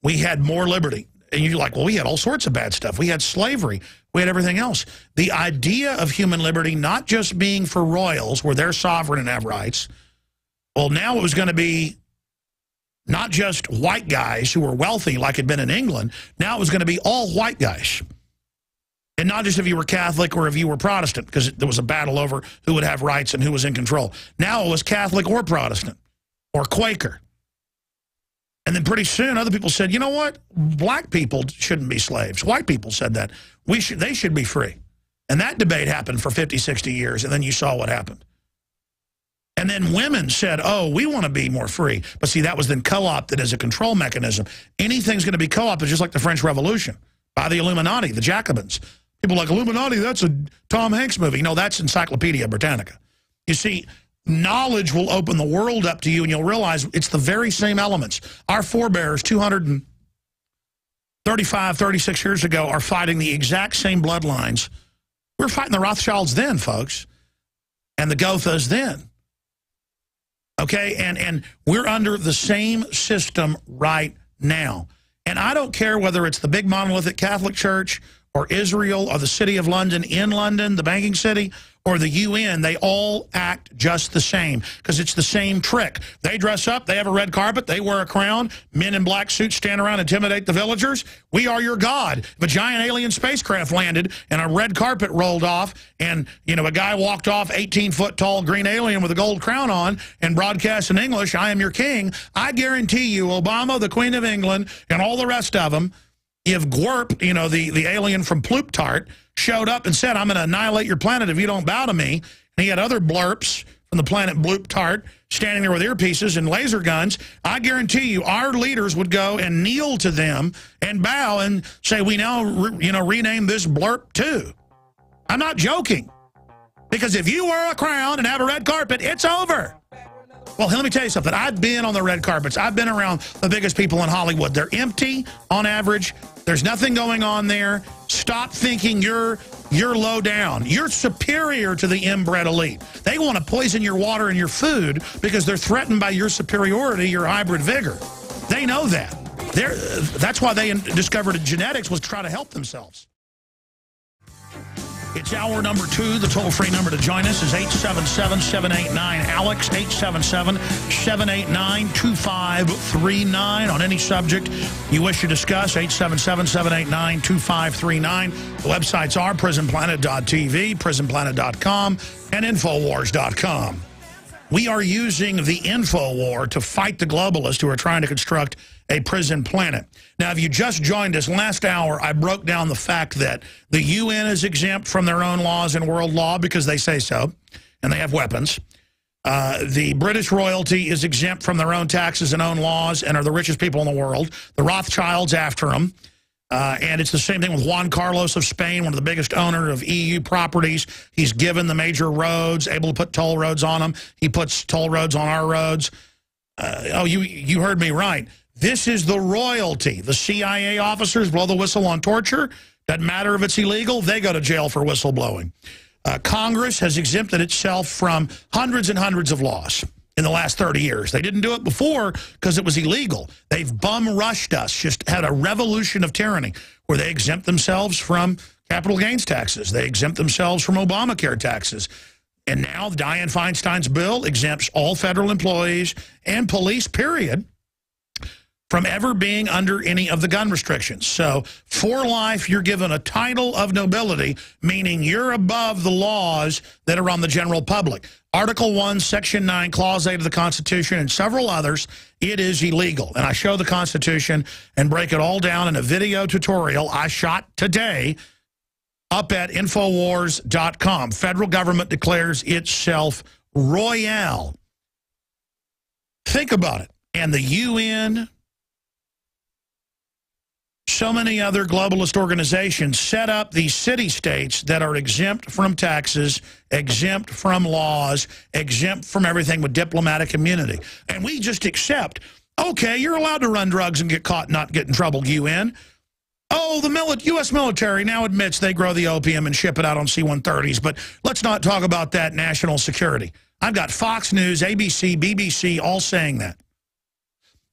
we had more liberty. And you're like, well, we had all sorts of bad stuff. We had slavery. We had everything else. The idea of human liberty not just being for royals, where they're sovereign and have rights. Well, now it was going to be not just white guys who were wealthy like had been in England. Now it was going to be all white guys. And not just if you were Catholic or if you were Protestant, because there was a battle over who would have rights and who was in control. Now it was Catholic or Protestant or Quaker. And then pretty soon other people said, you know what? Black people shouldn't be slaves. White people said that. They should be free. And that debate happened for 50, 60 years, and then you saw what happened. And then women said, oh, we want to be more free. But see, that was then co-opted as a control mechanism. Anything's going to be co-opted just like the French Revolution by the Illuminati, the Jacobins. People like, Illuminati, that's a Tom Hanks movie. No, that's Encyclopedia Britannica. You see, knowledge will open the world up to you, and you'll realize it's the very same elements. Our forebears 235, 36 years ago are fighting the exact same bloodlines. We were fighting the Rothschilds then, folks, and the Gothas then. Okay, and we're under the same system right now. And I don't care whether it's the big monolithic Catholic Church or Israel or the City of London in London, the banking city, or the UN, they all act just the same because it's the same trick. They dress up, they have a red carpet, they wear a crown, men in black suits stand around and intimidate the villagers. We are your God. If a giant alien spacecraft landed and a red carpet rolled off and, you know, a guy walked off, 18-foot-tall green alien with a gold crown on and broadcast in English, I am your king, I guarantee you Obama, the Queen of England, and all the rest of them, if Gwerp, you know, the alien from Plutart, showed up and said, I'm going to annihilate your planet if you don't bow to me, and he had other blurps from the planet Plutart standing there with earpieces and laser guns, I guarantee you our leaders would go and kneel to them and bow and say, we now, rename this blurp too. I'm not joking. Because if you wear a crown and have a red carpet, it's over. Well, let me tell you something. I've been on the red carpets. I've been around the biggest people in Hollywood. They're empty on average. There's nothing going on there. Stop thinking you're low down. You're superior to the inbred elite. They want to poison your water and your food because they're threatened by your superiority, your hybrid vigor. They know that. That's why they discovered genetics was to try to help themselves. It's hour number 2. The toll-free number to join us is 877-789-ALEX, 877-789-2539 on any subject you wish to discuss, 877-789-2539. The websites are prisonplanet.tv, prisonplanet.com, and Infowars.com. We are using the Infowar to fight the globalists who are trying to construct a prison planet. Now, if you just joined us last hour, I broke down the fact that the UN is exempt from their own laws and world law because they say so, and they have weapons. The British royalty is exempt from their own taxes and own laws and are the richest people in the world. The Rothschilds after them. And it's the same thing with Juan Carlos of Spain, one of the biggest owners of EU properties. He's given the major roads, able to put toll roads on them. He puts toll roads on our roads. You heard me right. This is the royalty. The CIA officers blow the whistle on torture. Doesn't matter if it's illegal. They go to jail for whistleblowing. Congress has exempted itself from hundreds and hundreds of laws in the last 30 years. They didn't do it before because it was illegal. They've bum-rushed us, just had a revolution of tyranny where they exempt themselves from capital gains taxes. They exempt themselves from Obamacare taxes. And now Dianne Feinstein's bill exempts all federal employees and police, period, from ever being under any of the gun restrictions. So for life, you're given a title of nobility, meaning you're above the laws that are on the general public. Article 1, Section 9, Clause 8 of the Constitution, and several others, it is illegal. And I show the Constitution and break it all down in a video tutorial I shot today up at Infowars.com. Federal government declares itself royal. Think about it. And the UN, so many other globalist organizations set up these city-states that are exempt from taxes, exempt from laws, exempt from everything with diplomatic immunity. And we just accept, okay, you're allowed to run drugs and get caught and not get in trouble, UN. Oh, the U.S. military now admits they grow the opium and ship it out on C-130s, but let's not talk about that national security. I've got Fox News, ABC, BBC, all saying that.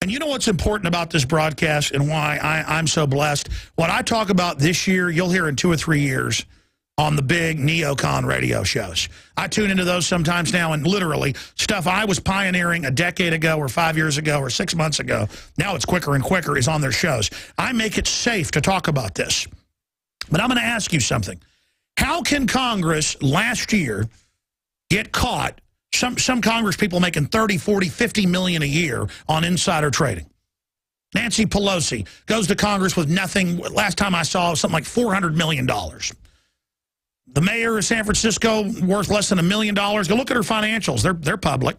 And you know what's important about this broadcast and why I'm so blessed? What I talk about this year, you'll hear in 2 or 3 years on the big neocon radio shows. I tune into those sometimes now, and literally stuff I was pioneering a decade ago or 5 years ago or 6 months ago, now it's quicker and quicker, is on their shows. I make it safe to talk about this. But I'm going to ask you something. How can Congress last year get caught, some Congress people making 30, 40, 50 million a year on insider trading? Nancy Pelosi goes to Congress with nothing. Last time I saw, it was something like $400 million. The mayor of San Francisco, worth less than $1 million. Go look at her financials. They're public.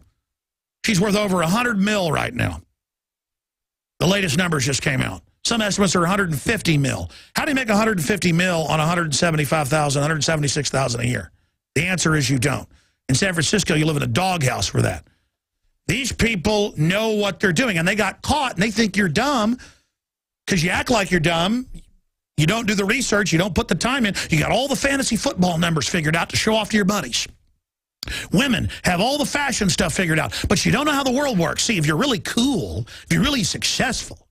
She's worth over 100 mil right now. The latest numbers just came out. Some estimates are 150 mil. How do you make 150 mil on 175,000, 176,000 a year? The answer is you don't. In San Francisco, you live in a doghouse for that. These people know what they're doing, and they got caught, and they think you're dumb because you act like you're dumb. You don't do the research. You don't put the time in. You got all the fantasy football numbers figured out to show off to your buddies. Women have all the fashion stuff figured out, but you don't know how the world works. See, if you're really cool, if you're really successful,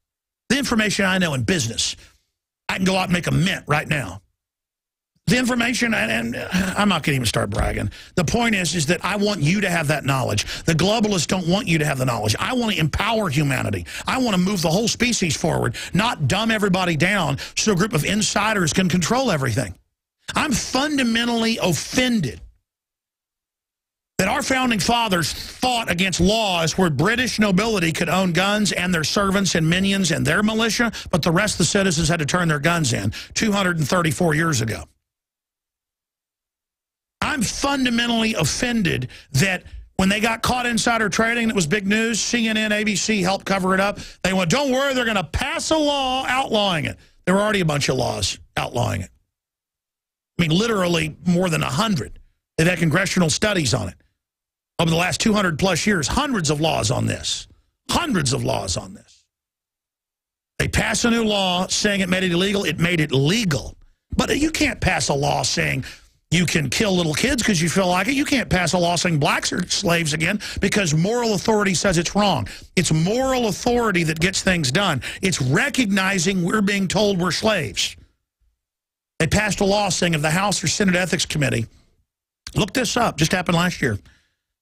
the information I know in business, I can go out and make a mint right now. The information, and I'm not going to even start bragging. The point is that I want you to have that knowledge. The globalists don't want you to have the knowledge. I want to empower humanity. I want to move the whole species forward, not dumb everybody down so a group of insiders can control everything. I'm fundamentally offended that our founding fathers fought against laws where British nobility could own guns and their servants and minions and their militia, but the rest of the citizens had to turn their guns in 234 years ago. I'm fundamentally offended that when they got caught insider trading, it was big news. CNN, ABC helped cover it up. They went, don't worry, they're going to pass a law outlawing it. There were already a bunch of laws outlawing it. I mean, literally more than 100. They've had congressional studies on it. Over the last 200 plus years, hundreds of laws on this. Hundreds of laws on this. They passed a new law saying it made it illegal. It made it legal. But you can't pass a law saying you can kill little kids because you feel like it. You can't pass a law saying blacks are slaves again because moral authority says it's wrong. It's moral authority that gets things done. It's recognizing we're being told we're slaves. They passed a law saying if the House or Senate Ethics Committee, look this up, just happened last year,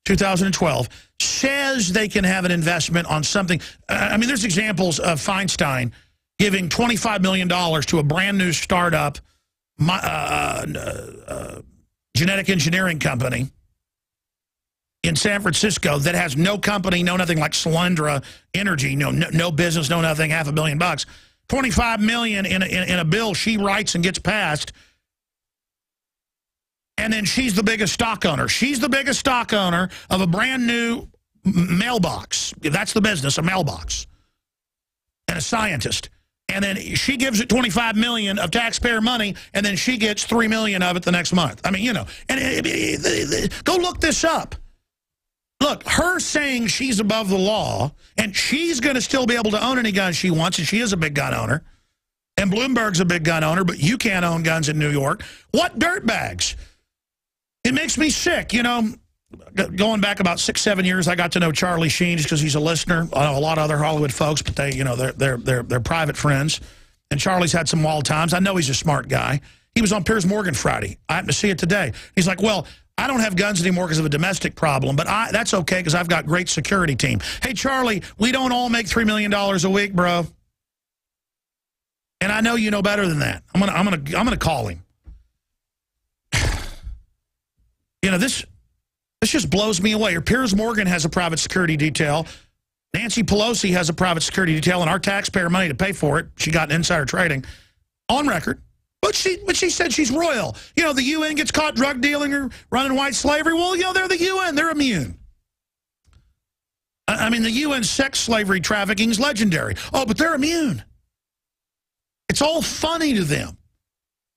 2012, says they can have an investment on something. I mean, there's examples of Feinstein giving $25 million to a brand new startup genetic engineering company in San Francisco that has no company, no nothing, like Solyndra Energy, no business, no nothing, $500 million. $25 million in a bill she writes and gets passed. And then she's the biggest stock owner. She's the biggest stock owner of a brand new mailbox. That's the business, a mailbox. And a scientist. And then she gives it $25 million of taxpayer money, and then she gets $3 million of it the next month. I mean, you know, and go look this up. Look, her saying she's above the law, and she's going to still be able to own any gun she wants, and she is a big gun owner. And Bloomberg's a big gun owner, but you can't own guns in New York. What dirtbags? It makes me sick, you know. Going back about 6, 7 years, I got to know Charlie Sheen just because he's a listener. I know a lot of other Hollywood folks, but they, you know, they're private friends. And Charlie's had some wild times. I know he's a smart guy. He was on Piers Morgan Friday. I happened to see it today. He's like, well, I don't have guns anymore because of a domestic problem, but that's okay because I've got great security team. Hey, Charlie, we don't all make $3 million a week, bro. And I know you know better than that. I'm gonna call him. You know, this just blows me away. Piers Morgan has a private security detail. Nancy Pelosi has a private security detail, and our taxpayer money to pay for it. She got insider trading on record. But she said she's royal. You know, the UN gets caught drug dealing or running white slavery. Well, you know, they're the UN. They're immune. I mean, the UN sex slavery trafficking is legendary. Oh, but they're immune. It's all funny to them.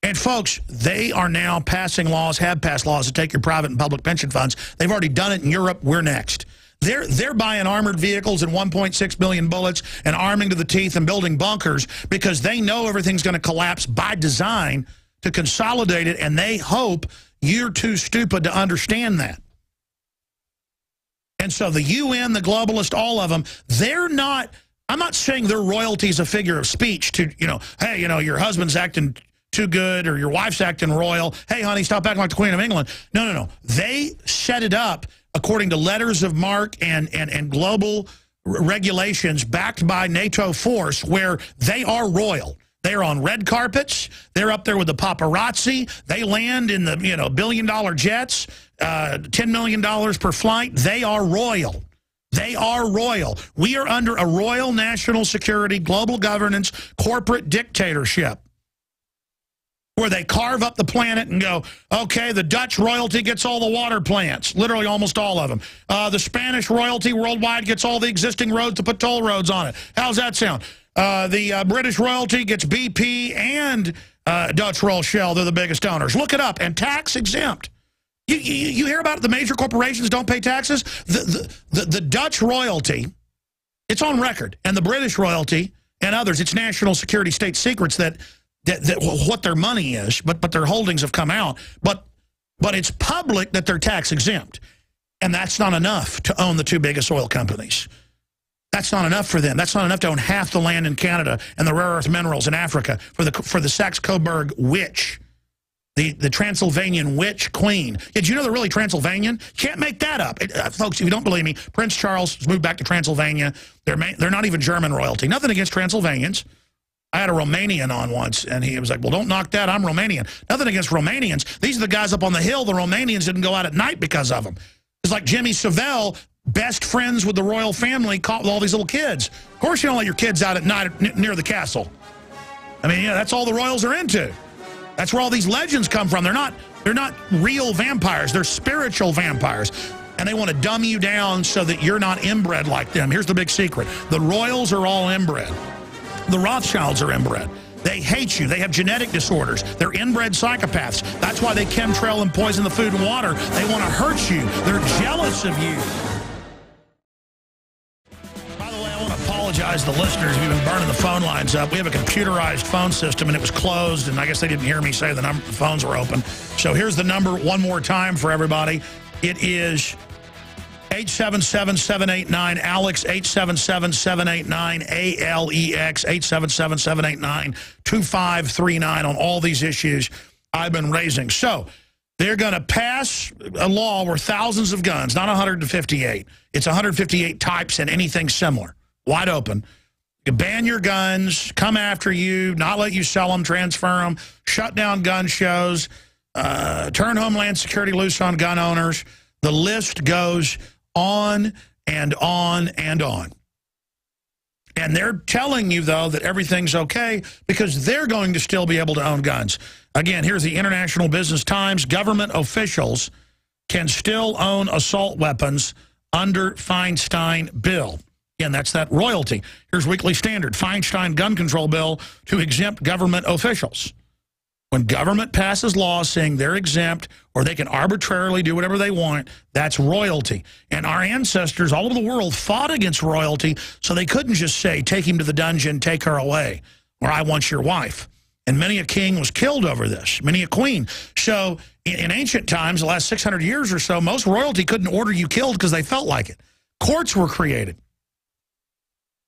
And, folks, they are now passing laws, have passed laws to take your private and public pension funds. They've already done it in Europe. We're next. They're buying armored vehicles and 1.6 billion bullets and arming to the teeth and building bunkers because they know everything's going to collapse by design to consolidate it, and they hope you're too stupid to understand that. And so the UN, the globalists, all of them, they're not, I'm not saying their royalty is a figure of speech to, hey, your husband's acting too good or your wife's acting royal. Hey, honey, stop acting like the Queen of England. No. They set it up according to letters of marque and global regulations backed by NATO force where they are royal. They're on red carpets. They're up there with the paparazzi. They land in the, billion-dollar jets, $10 million per flight. They are royal. They are royal. We are under a royal national security, global governance, corporate dictatorship where they carve up the planet and go, okay, the Dutch royalty gets all the water plants, literally almost all of them. The Spanish royalty worldwide gets all the existing roads to put toll roads on it. How's that sound? The British royalty gets BP and Dutch Royal Shell. They're the biggest owners. Look it up. And tax exempt. You hear about it, the major corporations don't pay taxes? The Dutch royalty, it's on record. And the British royalty and others, it's national security state secrets that what their money is, but their holdings have come out. But it's public that they're tax exempt. And that's not enough to own the two biggest oil companies. That's not enough for them. That's not enough to own half the land in Canada and the rare earth minerals in Africa for the Saxe-Coburg witch, the Transylvanian witch queen. Did you know they're really Transylvanian? Can't make that up. Folks, if you don't believe me, Prince Charles has moved back to Transylvania. They're not even German royalty. Nothing against Transylvanians. I had a Romanian on once, and he was like, well, don't knock that. I'm Romanian. Nothing against Romanians. These are the guys up on the hill. The Romanians didn't go out at night because of them. It's like Jimmy Savile, best friends with the royal family, caught with all these little kids. Of course you don't let your kids out at night near the castle. I mean, that's all the royals are into. That's where all these legends come from. They're not real vampires. They're spiritual vampires. And they want to dumb you down so that you're not inbred like them. Here's the big secret. The royals are all inbred. The Rothschilds are inbred. They hate you. They have genetic disorders. They're inbred psychopaths. That's why they chemtrail and poison the food and water. They want to hurt you. They're jealous of you. By the way, I want to apologize to the listeners. We've been burning the phone lines up. We have a computerized phone system, and it was closed, and I guess they didn't hear me say the phones were open. So here's the number one more time for everybody. It is 877-789-ALEX, 877-789-ALEX, 877-789-2539 on all these issues I've been raising. So they're going to pass a law where thousands of guns, not 158, it's 158 types and anything similar, wide open. You ban your guns, come after you, not let you sell them, transfer them, shut down gun shows, turn Homeland Security loose on gun owners. The list goes on and on and on. And they're telling you, though, that everything's okay because they're going to still be able to own guns. Again, here's the International Business Times. Government officials can still own assault weapons under Feinstein bill. Again, that's that royalty. Here's Weekly Standard. Feinstein gun control bill to exempt government officials. When government passes laws saying they're exempt or they can arbitrarily do whatever they want, that's royalty. And our ancestors all over the world fought against royalty, so they couldn't just say, take him to the dungeon, take her away, or I want your wife. And many a king was killed over this, many a queen. So in ancient times, the last 600 years or so, most royalty couldn't order you killed because they felt like it. Courts were created.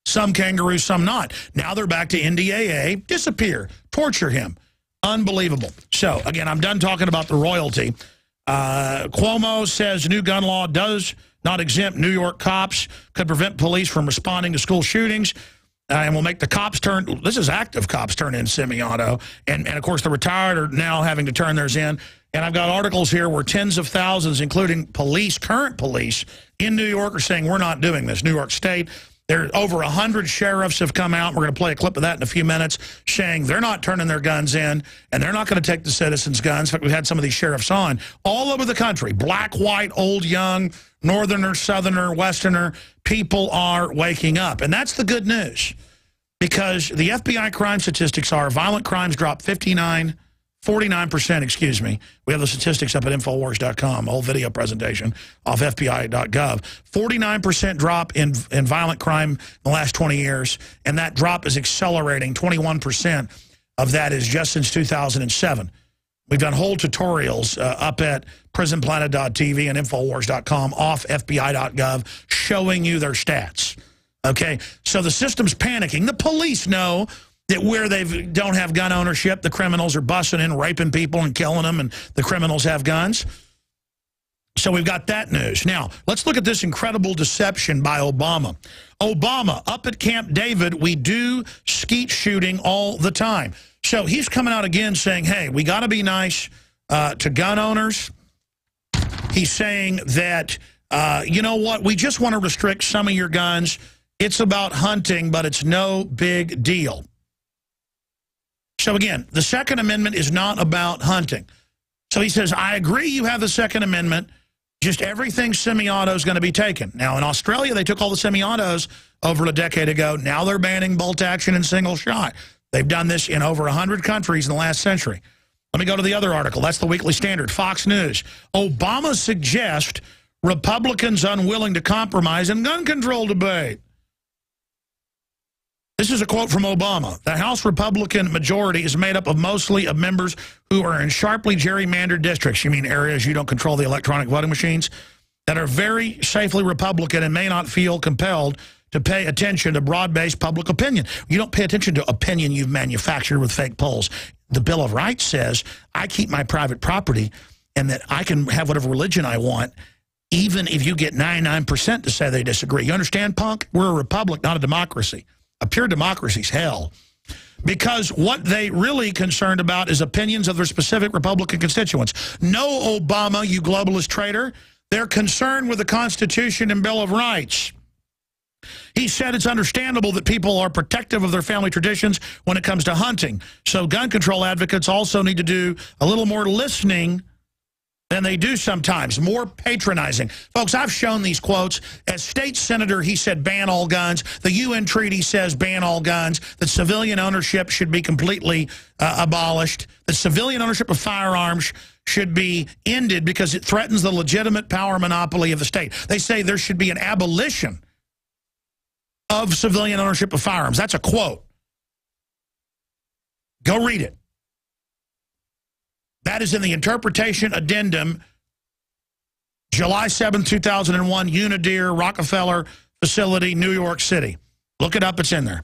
Some kangaroos, some not. Now they're back to NDAA, disappear, torture him. Unbelievable. So, again, I'm done talking about the royalty. Cuomo says new gun law does not exempt New York cops, could prevent police from responding to school shootings, and will make the cops turn, this is active cops turn in semi-auto, and of course the retired are now having to turn theirs in. And I've got articles here where tens of thousands, including police, current police in New York, are saying we're not doing this. New York State. There over 100 sheriffs have come out. We're going to play a clip of that in a few minutes, saying they're not turning their guns in, and they're not going to take the citizens' guns. In fact, we've had some of these sheriffs on all over the country. Black, white, old, young, northerner, southerner, westerner. People are waking up. And that's the good news, because the FBI crime statistics are violent crimes dropped 59%, 49%, excuse me. We have the statistics up at Infowars.com, whole video presentation off FBI.gov. 49% drop in violent crime in the last 20 years, and that drop is accelerating. 21% of that is just since 2007. We've done whole tutorials up at prisonplanet.tv and Infowars.com off FBI.gov showing you their stats. Okay, so the system's panicking. The police know that where they don't have gun ownership, the criminals are busting in, raping people and killing them, and the criminals have guns. So we've got that news. Now, let's look at this incredible deception by Obama. Obama, up at Camp David, we do skeet shooting all the time. So he's coming out again saying, hey, we got to be nice to gun owners. He's saying that, you know what, we just want to restrict some of your guns. It's about hunting, but it's no big deal. So again, the Second Amendment is not about hunting. So he says, I agree you have the Second Amendment, just everything semi-auto is going to be taken. Now, in Australia, they took all the semi-autos over a decade ago. Now they're banning bolt action and single shot. They've done this in over 100 countries in the last century. Let me go to the other article. That's the Weekly Standard, Fox News. Obama suggests Republicans unwilling to compromise in gun control debate. This is a quote from Obama. The House Republican majority is made up of mostly of members who are in sharply gerrymandered districts. You mean areas you don't control the electronic voting machines? That are very safely Republican and may not feel compelled to pay attention to broad-based public opinion. You don't pay attention to opinion you've manufactured with fake polls. The Bill of Rights says, I keep my private property and that I can have whatever religion I want, even if you get 99% to say they disagree. You understand, punk? We're a republic, not a democracy. A pure democracy's hell. Because what they really concerned about is opinions of their specific Republican constituents. No, Obama, you globalist traitor. They're concerned with the Constitution and Bill of Rights. He said it's understandable that people are protective of their family traditions when it comes to hunting. So gun control advocates also need to do a little more listening than they do sometimes, more patronizing. Folks, I've shown these quotes. As state senator, he said ban all guns. The UN treaty says ban all guns, that civilian ownership should be completely abolished, that civilian ownership of firearms should be ended because it threatens the legitimate power monopoly of the state. They say there should be an abolition of civilian ownership of firearms. That's a quote. Go read it. That is in the interpretation addendum, July 7, 2001, Unideer, Rockefeller facility, New York City. Look it up. It's in there.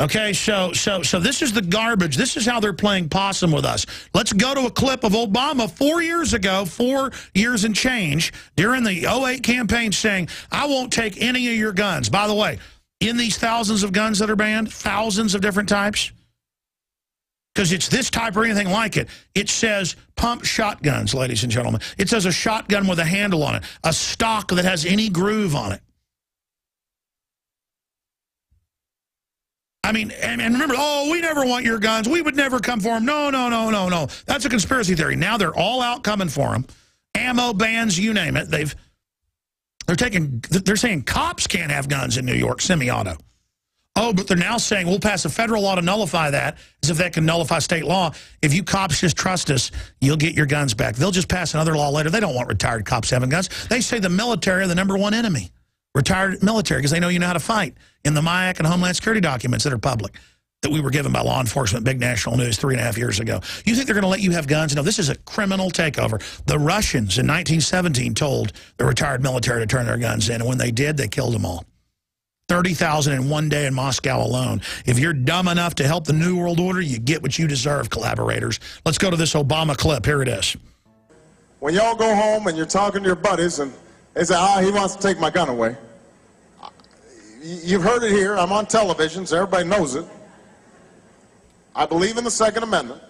Okay, so this is the garbage. This is how they're playing possum with us. Let's go to a clip of Obama 4 years ago, 4 years and change, during the 08 campaign saying, I won't take any of your guns. By the way, in these thousands of guns that are banned, thousands of different types, because it's this type or anything like it. It says pump shotguns, ladies and gentlemen. It says a shotgun with a handle on it, a stock that has any groove on it. I mean, and remember, oh, we never want your guns. We would never come for them. No, no, no, no, no. That's a conspiracy theory. Now they're all out coming for them. Ammo bans, you name it. They're saying cops can't have guns in New York, semi-auto. Oh, but they're now saying we'll pass a federal law to nullify that, as if that can nullify state law. If you cops just trust us, you'll get your guns back. They'll just pass another law later. They don't want retired cops having guns. They say the military are the #1 enemy, retired military, because they know you know how to fight, in the MIAC and Homeland Security documents that are public, that we were given by law enforcement, big national news 3.5 years ago. You think they're going to let you have guns? No, this is a criminal takeover. The Russians in 1917 told the retired military to turn their guns in, and when they did, they killed them all. 30,000 in one day in Moscow alone. If you're dumb enough to help the New World Order, you get what you deserve, collaborators. Let's go to this Obama clip. Here it is. When y'all go home and you're talking to your buddies and they say, he wants to take my gun away. You've heard it here. I'm on television, so everybody knows it. I believe in the Second Amendment.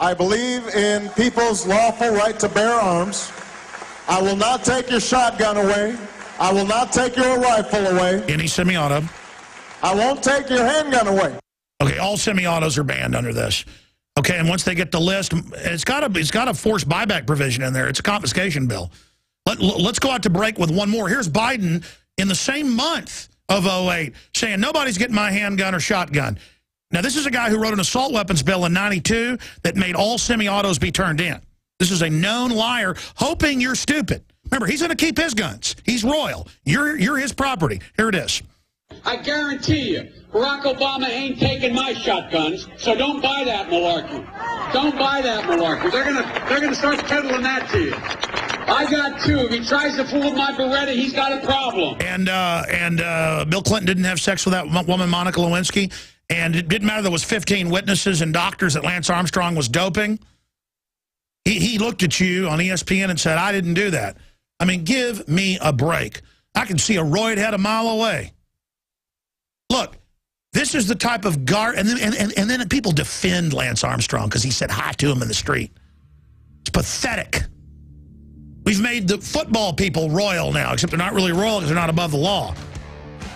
I believe in people's lawful right to bear arms. I will not take your shotgun away. I will not take your rifle away. Any semi-auto. I won't take your handgun away. Okay, all semi-autos are banned under this. Okay, and once they get the list, it's got a forced buyback provision in there. It's a confiscation bill. Let's go out to break with one more. Here's Biden in the same month of 08 saying nobody's getting my handgun or shotgun. Now, this is a guy who wrote an assault weapons bill in '92 that made all semi-autos be turned in. This is a known liar, hoping you're stupid. Remember, he's going to keep his guns. He's royal. You're his property. Here it is. I guarantee you, Barack Obama ain't taking my shotguns, so don't buy that malarkey. Don't buy that malarkey. They're gonna start peddling that to you. I got two. If he tries to fool with my Beretta, he's got a problem. And Bill Clinton didn't have sex with that woman, Monica Lewinsky, and it didn't matter there was 15 witnesses and doctors that Lance Armstrong was doping. He looked at you on ESPN and said, I didn't do that. I mean, give me a break. I can see a roid head a mile away. Look, this is the type of and then people defend Lance Armstrong because he said hi to him in the street. It's pathetic. We've made the football people royal now, except they're not really royal because they're not above the law.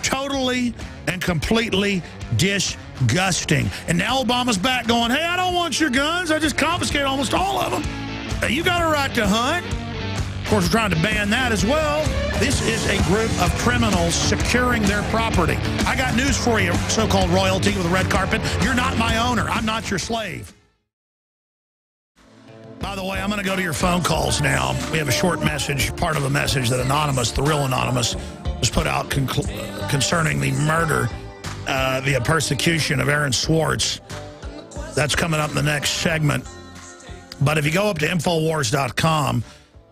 Totally and completely disgusting. And now Obama's back going, hey, I don't want your guns. I just confiscated almost all of them. You got a right to hunt. Of course, we're trying to ban that as well. This is a group of criminals securing their property. I got news for you, so-called royalty with a red carpet. You're not my owner. I'm not your slave. By the way, I'm going to go to your phone calls now. We have a short message, part of a message that Anonymous, the real Anonymous, was put out concerning the murder, the persecution of Aaron Swartz. That's coming up in the next segment. But if you go up to Infowars.com,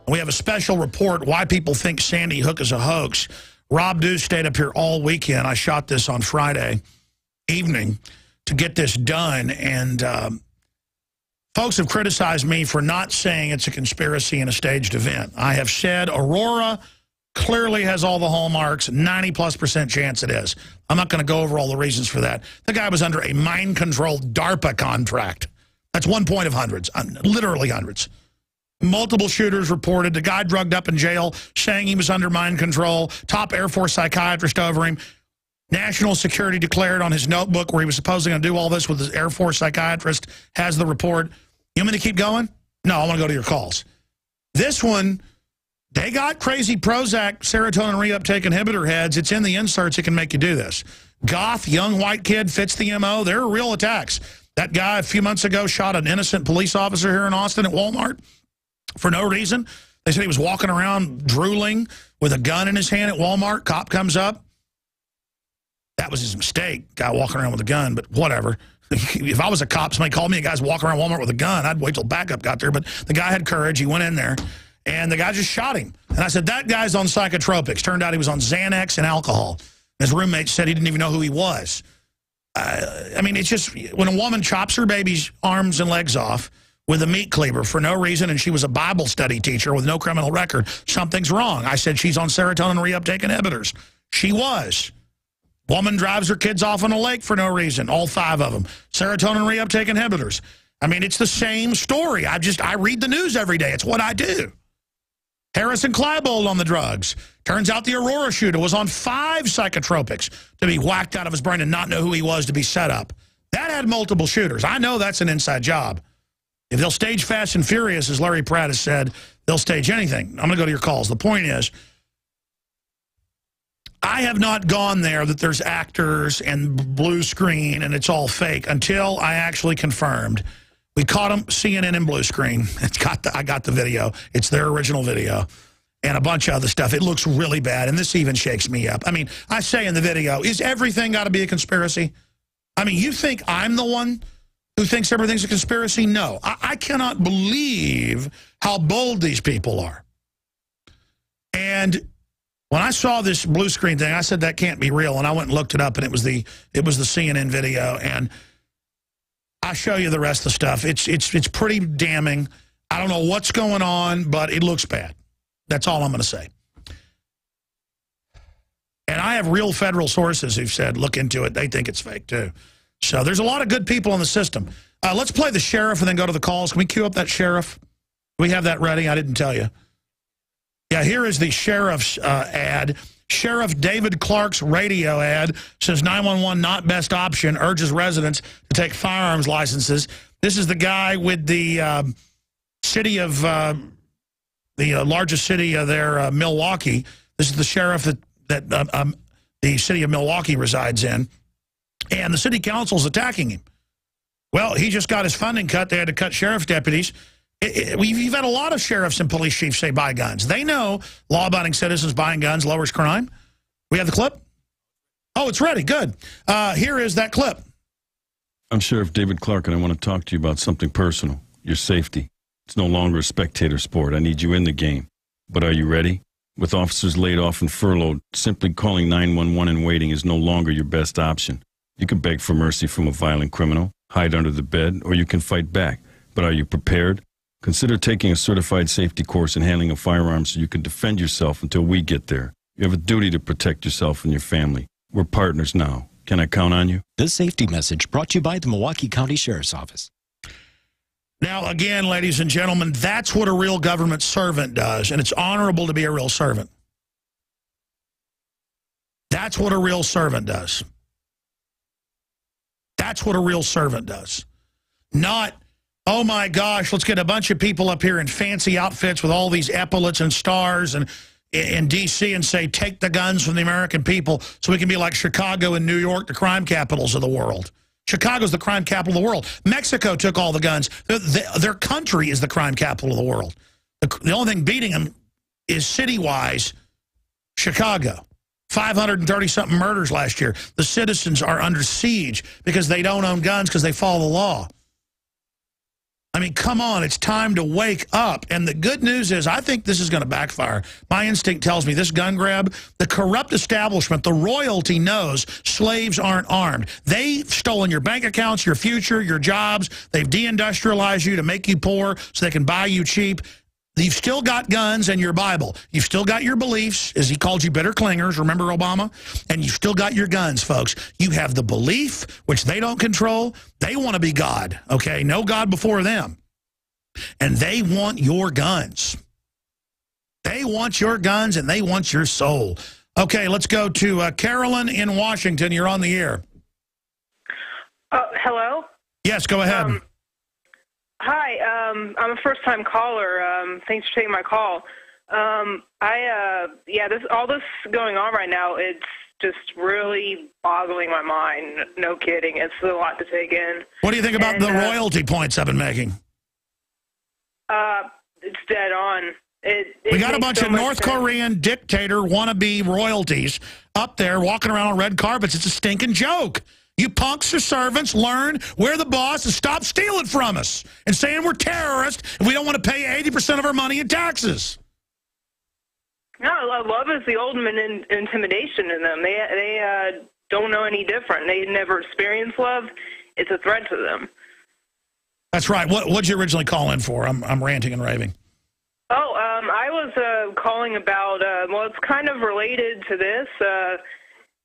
we have a special report, why people think Sandy Hook is a hoax. Rob Dew stayed up here all weekend. I shot this on Friday evening to get this done. And folks have criticized me for not saying it's a conspiracy and a staged event. I have said Aurora clearly has all the hallmarks, 90+% chance it is. I'm not going to go over all the reasons for that. The guy was under a mind-controlled DARPA contract. That's one point of hundreds, literally hundreds. Multiple shooters reported. The guy drugged up in jail saying he was under mind control. Top Air Force psychiatrist over him. National security declared on his notebook where he was supposedly going to do all this with his Air Force psychiatrist has the report. You want me to keep going? No, I want to go to your calls. This one, they got crazy Prozac serotonin reuptake inhibitor heads. It's in the inserts. It can make you do this. Goth, young white kid fits the MO. There are real attacks. That guy a few months ago shot an innocent police officer here in Austin at Walmart for no reason. They said he was walking around drooling with a gun in his hand at Walmart. Cop comes up. That was his mistake, guy walking around with a gun, but whatever. If I was a cop, somebody called me, a guy's walking around Walmart with a gun, I'd wait till backup got there. But the guy had courage. He went in there, and the guy just shot him. And I said, that guy's on psychotropics. Turned out he was on Xanax and alcohol. His roommate said he didn't even know who he was. I mean, it's just, when a woman chops her baby's arms and legs off with a meat cleaver for no reason, and she was a Bible study teacher with no criminal record, something's wrong. I said she's on serotonin reuptake inhibitors. She was. Woman drives her kids off on a lake for no reason, all 5 of them. Serotonin reuptake inhibitors. I mean, it's the same story. I read the news every day. It's what I do. Harrison Klebold on the drugs. Turns out the Aurora shooter was on 5 psychotropics to be whacked out of his brain and not know who he was to be set up. That had multiple shooters. I know that's an inside job. If they'll stage Fast and Furious, as Larry Pratt has said, they'll stage anything. I'm going to go to your calls. The point is, I have not gone there that there's actors and blue screen and it's all fake until I actually confirmed. We caught them, CNN in blue screen. I got the video. It's their original video. And a bunch of other stuff. It looks really bad, and this even shakes me up. I mean, I say in the video, is everything got to be a conspiracy? I mean, you think I'm the one who thinks everything's a conspiracy? No. I cannot believe how bold these people are. And when I saw this blue screen thing, I said that can't be real, and I went and looked it up, and it was the CNN video, and I'll show you the rest of the stuff. It's pretty damning. I don't know what's going on, but it looks bad. That's all I'm going to say. And I have real federal sources who've said, look into it. They think it's fake, too. So there's a lot of good people in the system. Let's play the sheriff and then go to the calls. Can we cue up that sheriff? Do we have that ready? I didn't tell you. Yeah, here is the sheriff's ad. Sheriff David Clark's radio ad says 911 not best option, urges residents to take firearms licenses. This is the guy with the city of, the largest city there, Milwaukee. This is the sheriff that the city of Milwaukee resides in. And the city council's attacking him. Well, he just got his funding cut. They had to cut sheriff's deputies. You've had a lot of sheriffs and police chiefs say buy guns. They know law-abiding citizens buying guns lowers crime. We have the clip? Oh, it's ready. Good. Here is that clip. I'm Sheriff David Clark, and I want to talk to you about something personal, your safety. It's no longer a spectator sport. I need you in the game. But are you ready? With officers laid off and furloughed, simply calling 911 and waiting is no longer your best option. You can beg for mercy from a violent criminal, hide under the bed, or you can fight back. But are you prepared? Consider taking a certified safety course in handling a firearm so you can defend yourself until we get there. You have a duty to protect yourself and your family. We're partners now. Can I count on you? This safety message brought to you by the Milwaukee County Sheriff's Office. Now, again, ladies and gentlemen, that's what a real government servant does, and it's honorable to be a real servant. That's what a real servant does. That's what a real servant does. Not, oh my gosh, let's get a bunch of people up here in fancy outfits with all these epaulets and stars and in D.C. and say, take the guns from the American people so we can be like Chicago and New York, the crime capitals of the world. Chicago's the crime capital of the world. Mexico took all the guns. Their country is the crime capital of the world. The only thing beating them is city-wise Chicago. 530-something murders last year. The citizens are under siege because they don't own guns because they follow the law. I mean, come on, it's time to wake up. And the good news is I think this is going to backfire. My instinct tells me this gun grab, the corrupt establishment, the royalty knows slaves aren't armed. They've stolen your bank accounts, your future, your jobs. They've deindustrialized you to make you poor so they can buy you cheap. You've still got guns and your Bible. You've still got your beliefs, as he called you bitter clingers, remember Obama? And you've still got your guns, folks. You have the belief, which they don't control. They want to be God, okay? No God before them. And they want your guns. They want your guns and they want your soul. Okay, let's go to Carolyn in Washington. You're on the air. Hello? Yes, go ahead. Hi, I'm a first-time caller. Thanks for taking my call. All this going on right now, it's just really boggling my mind. No kidding. It's a lot to take in. What do you think about the royalty points I've been making? It's dead on. We got a bunch of North Korean dictator wannabe royalties up there walking around on red carpets. It's a stinking joke. You punks are servants, learn, we're the boss, and stop stealing from us and saying we're terrorists if we don't want to pay 80% of our money in taxes. No, love is the ultimate intimidation in them. They don't know any different. They never experienced love. It's a threat to them. That's right. What'd you originally call in for? I'm ranting and raving. Oh, I was calling about, well, it's kind of related to this.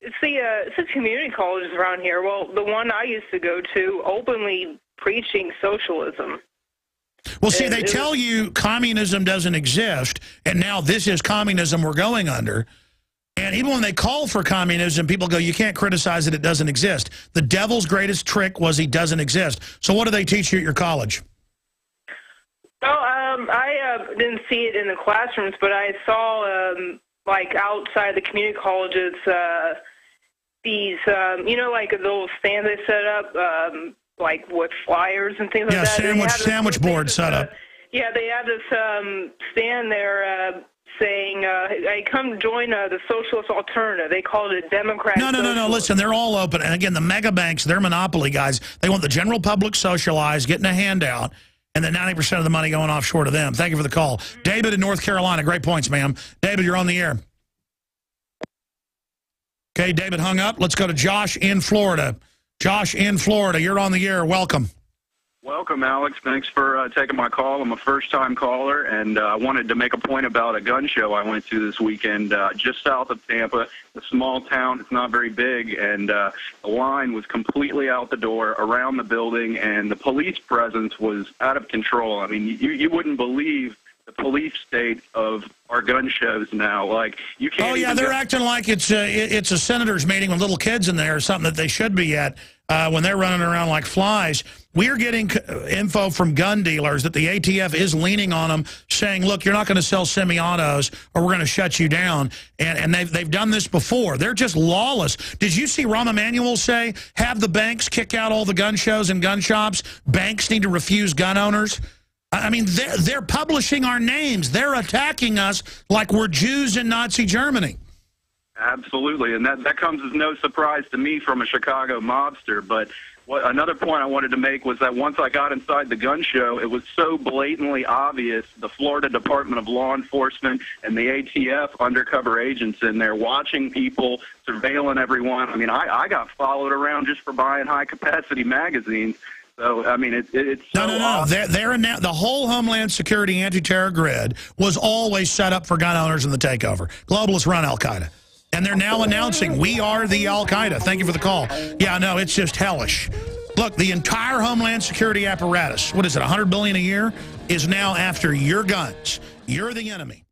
It's the community colleges around here. Well, the one I used to go to openly preaching socialism. Well, see, they tell you communism doesn't exist, and now this is communism we're going under. And even when they call for communism, people go, you can't criticize it doesn't exist. The devil's greatest trick was he doesn't exist. So what do they teach you at your college? Oh, I didn't see it in the classrooms, but I saw, like, outside the community colleges, these, like a little stand they set up, like with flyers and things like that. Yeah, sandwich board set up. Yeah, they have this stand there saying, hey, come join the socialist alternative. They call it a Democrat. No. Listen, they're all open. And again, the mega banks, they're monopoly guys. They want the general public socialized, getting a handout, and then 90% of the money going offshore to them. Thank you for the call. David in North Carolina. Great points, ma'am. David, you're on the air. Okay, David hung up. Let's go to Josh in Florida. Josh in Florida, you're on the air. Welcome. Welcome, Alex. Thanks for taking my call. I'm a first-time caller, and I wanted to make a point about a gun show I went to this weekend just south of Tampa, a small town. It's not very big, and the line was completely out the door around the building, and the police presence was out of control. I mean, you wouldn't believe the police state of our gun shows now. Like, you can't. Oh yeah, they're acting like it's a senators meeting with little kids in there or something that they should be at when they're running around like flies. We are getting info from gun dealers that the ATF is leaning on them, saying, "Look, you're not going to sell semi-autos, or we're going to shut you down." And they've done this before. They're just lawless. Did you see Rahm Emanuel say, "Have the banks kick out all the gun shows and gun shops. Banks need to refuse gun owners"? I mean, they're publishing our names. They're attacking us like we're Jews in Nazi Germany. Absolutely, and that comes as no surprise to me from a Chicago mobster. But another point I wanted to make was that once I got inside the gun show, it was so blatantly obvious the Florida Department of Law Enforcement and the ATF undercover agents in there watching people, surveilling everyone. I mean, I got followed around just for buying high-capacity magazines. So, I mean, it's so No. The whole Homeland Security anti-terror grid was always set up for gun owners in the takeover. Globalists run al-Qaeda. And they're now announcing, we are the al-Qaeda. Thank you for the call. Yeah, no, it's just hellish. Look, the entire Homeland Security apparatus, what is it, $100 billion a year, is now after your guns. You're the enemy.